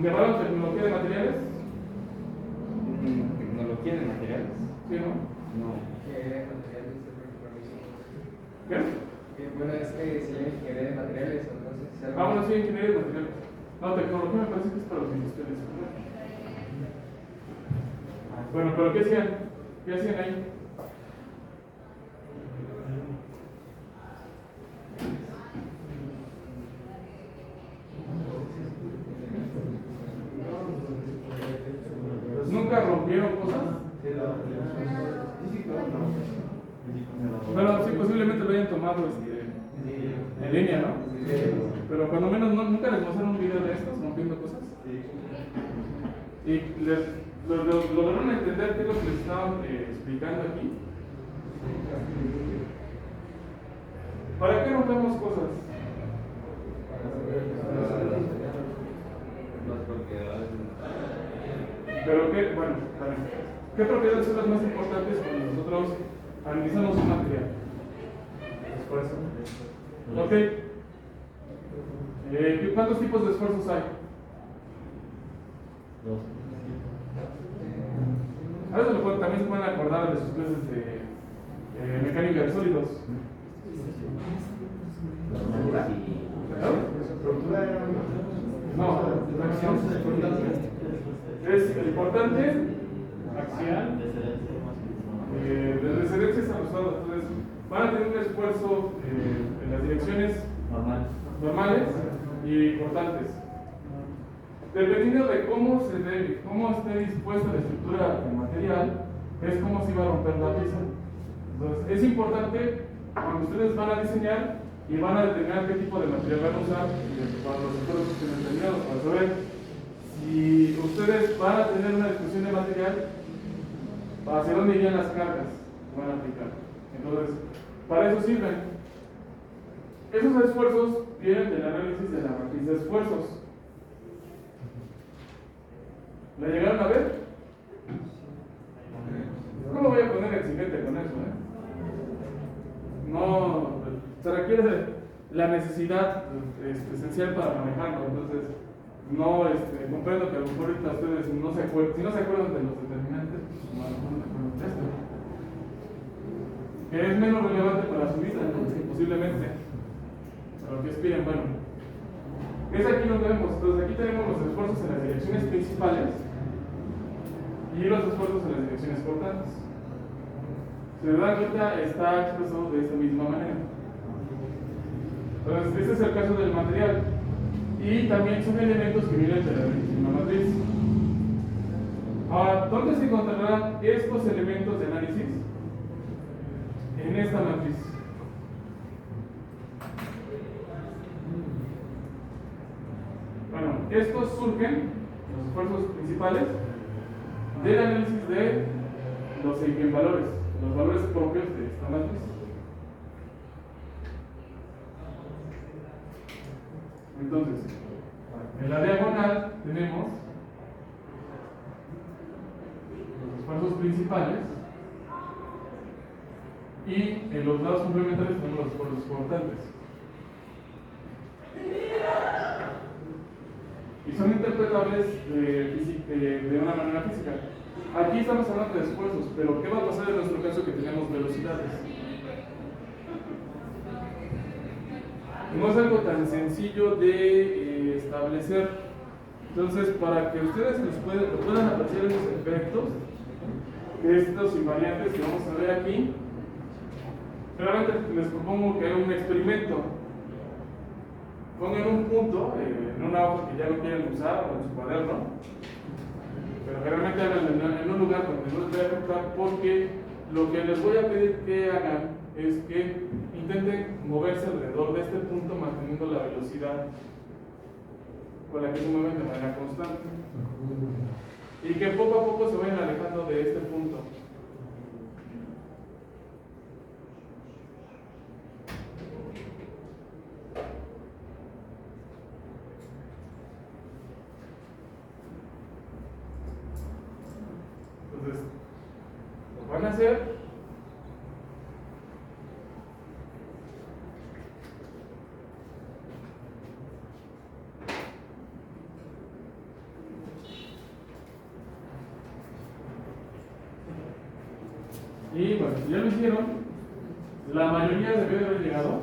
¿Llamaron tecnología de materiales? ¿Tecnología de materiales? ¿Sí, no? No. Ingeniería de materiales es el compromiso. ¿Qué? Bueno, es que se llama ingeniería de materiales, entonces. Bueno, sí, ingeniería de materiales. No, tecnología me parece que es para los industriales. Bueno, pero ¿qué hacían? ¿Qué hacían ahí? ¿Nunca rompieron cosas? Bueno, sí, posiblemente lo hayan tomado en línea, ¿no? Pero cuando menos nunca les mostraron un video de estos rompiendo cosas. Y lograron entender qué es lo que les estaban explicando aquí. ¿Para qué rompemos cosas? Las propiedades. Pero qué, bueno, ¿qué propiedades son las más importantes cuando nosotros analizamos un material? Esfuerzo. Ok. ¿Cuántos tipos de esfuerzos hay? Dos. A veces también se pueden acordar de sus clases de mecánica de sólidos. Normales y. No, tracción. Es el importante, axial, desde excedentes ajustados. Entonces, van a tener un esfuerzo en las direcciones normales y cortantes. Dependiendo de cómo esté dispuesta la estructura del material, es cómo se va a romper la pieza. Entonces, es importante cuando ustedes van a diseñar y van a determinar qué tipo de material van a usar cuando los sectores estén determinados, para saber si ustedes van a tener una discusión de material, hacia dónde irían las cargas que van a aplicar. Entonces, para eso sirven. Esos esfuerzos vienen del análisis de la matriz de esfuerzos. ¿La llegaron a ver? No lo voy a poner exigente con eso, No, se requiere la necesidad esencial para manejarlo, entonces no comprendo que a lo mejor ahorita ustedes si no se acuerdan de los determinantes, pues a lo mejor no se acuerdan de esto. Que es menos relevante para su vida, ¿no? Posiblemente. Para lo que aspiren, bueno. Es aquí donde vemos, entonces aquí tenemos los esfuerzos en las direcciones principales y los esfuerzos en las direcciones cortantes. Si se dan cuenta, está expresado de esta misma manera. Entonces, este es el caso del material. Y también son elementos que vienen de la misma matriz. Ahora, ¿dónde se encontrarán estos elementos de análisis? En esta matriz. Bueno, estos surgen, los esfuerzos principales, del análisis de los eigenvalores, los valores propios de esta matriz. Entonces, en la diagonal tenemos los esfuerzos principales y en los lados complementarios tenemos los esfuerzos cortantes. Y son interpretables de una manera física. Aquí estamos hablando de esfuerzos, pero ¿qué va a pasar en nuestro caso que tenemos velocidades? no es algo tan sencillo de establecer. Entonces, para que ustedes puedan apreciar esos efectos de estos invariantes que vamos a ver aquí, realmente les propongo que hagan un experimento. Pongan un punto en una hoja que ya no quieren usar o en su cuaderno, pero realmente háganlo en un lugar donde no les voy a afectar, porque lo que les voy a pedir que hagan es que intenten moverse alrededor de este punto manteniendo la velocidad con la que se mueven de manera constante, y que poco a poco se vayan alejando de este punto. Entonces, lo van a hacer. Y bueno, si ya lo hicieron, la mayoría debió de haber llegado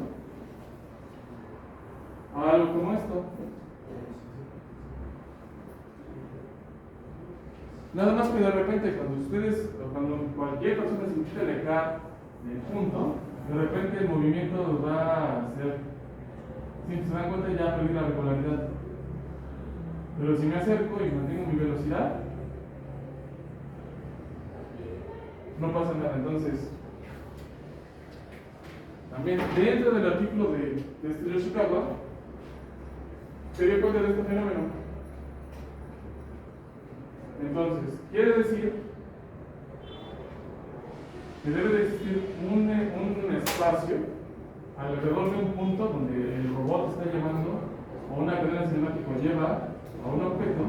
a algo como esto. Nada más que de repente cuando cualquier persona se empieza a alejar del punto, de repente el movimiento va a ser, si se dan cuenta, ya perdí la regularidad. Pero si me acerco y mantengo mi velocidad, no pasa nada. Entonces, también dentro del artículo de Yoshikawa se dio cuenta de este fenómeno. Entonces, quiere decir que debe de existir un espacio alrededor de un punto donde el robot está llevando, o una cadena cinemática lleva a un objeto,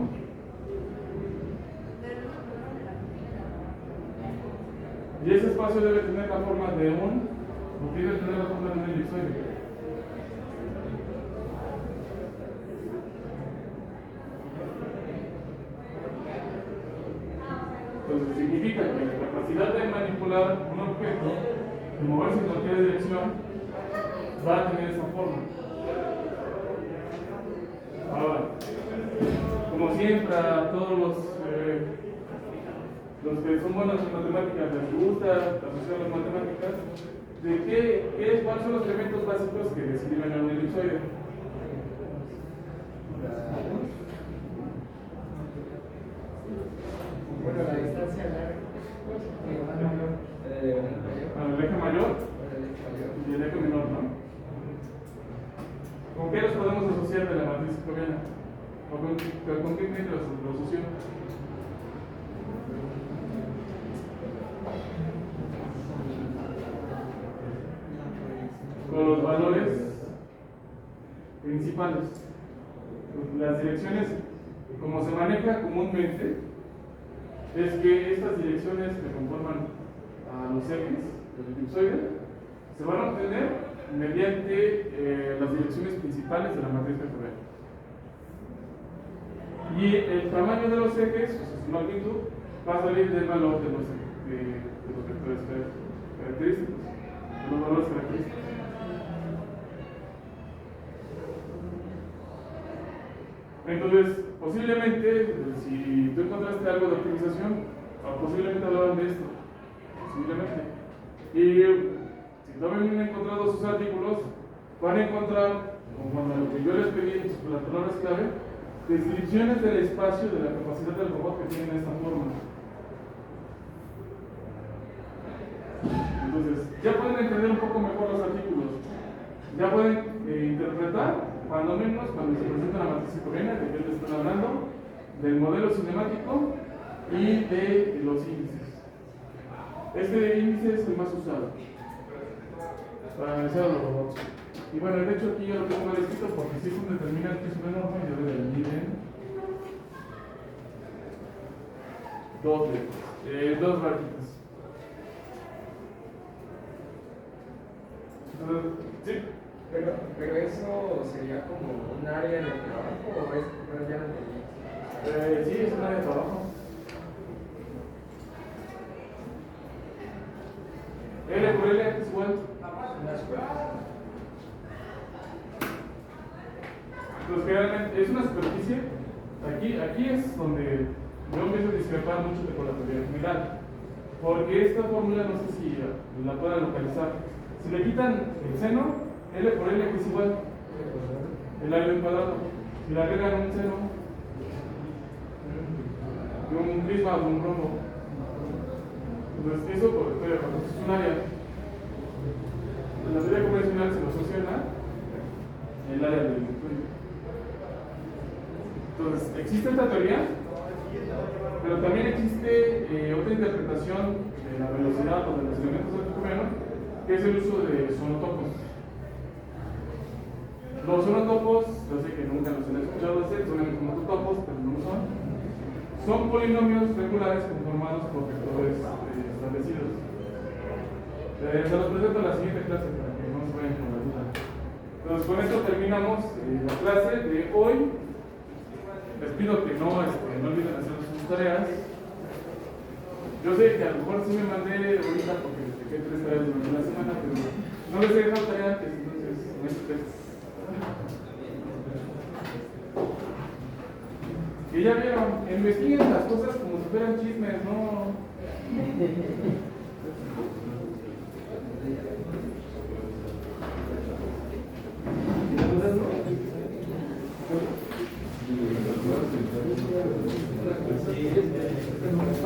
y ese espacio debe tener la forma de debe tener la forma de un elipsoide. Entonces significa que la capacidad de manipular un objeto, de moverse en cualquier dirección, va a tener esa forma. Ahora, como siempre, a todos los que son buenos en matemáticas les gusta asociar las matemáticas, de cuáles son los elementos básicos que describen a un elipsoide. Bueno, la distancia larga. El eje mayor y el eje menor, ¿no? ¿Con qué los podemos asociar de la matriz jacobiana? ¿O con qué creen que los asoció? Con los valores principales. Las direcciones, como se maneja comúnmente, es que estas direcciones que conforman a los ejes del elipsoide se van a obtener mediante las direcciones principales de la matriz jacobiana. Y el tamaño de los ejes, o sea, su magnitud, va a salir del valor de los vectores característicos, de los valores característicos. Entonces, posiblemente, si tú encontraste algo de optimización, posiblemente hablaban de esto. Posiblemente. Y si todavía no han encontrado sus artículos, van a encontrar, como lo que yo les pedí, las palabras clave, descripciones del espacio, de la capacidad del robot que tienen esta forma. Entonces, ya pueden entender un poco mejor los artículos. Ya pueden interpretar, cuando menos, cuando se presenta la matriz jacobiana, de que les están hablando, del modelo cinemático y de los índices. Este índice es el más usado para analizar a los robots. Y bueno, de hecho aquí yo lo tengo mal escrito porque si es un determinante, es una norma y debe de venir en dos braquitas. Entonces, sí. Pero eso sería como un área de trabajo o es pero ya no entendí. Sí, es un área de trabajo. L por L es igual. Una escuela. exactamente, es una superficie. Aquí es donde yo empiezo a discrepar mucho con la teoría general. Porque esta fórmula, no sé si la puedan localizar. Si le quitan el seno, L por L que es igual, el área de un cuadrado. Si le agregan un seno, de un prisma o de un rombo. Entonces, eso es un área. En la teoría convencional se lo asociana el área del estudio. Entonces, existe esta teoría, pero también existe otra interpretación de la velocidad o de los elementos del fenómeno, que es el uso de sonotopos. Los sonotopos, yo sé que nunca los han escuchado hacer, son como topos, pero no lo son. Son polinomios regulares conformados por vectores establecidos. Se los presento en la siguiente clase para que no se vayan con la duda. Entonces, con esto terminamos la clase de hoy. Les pido que no olviden hacer sus tareas. Yo sé que a lo mejor sí me mandé ahorita porque les dejé 3 tareas durante la semana, pero no les he dejado tarea antes, entonces no es ustedes. Que ya vieron, investiguen las cosas como si fueran chismes, ¿no?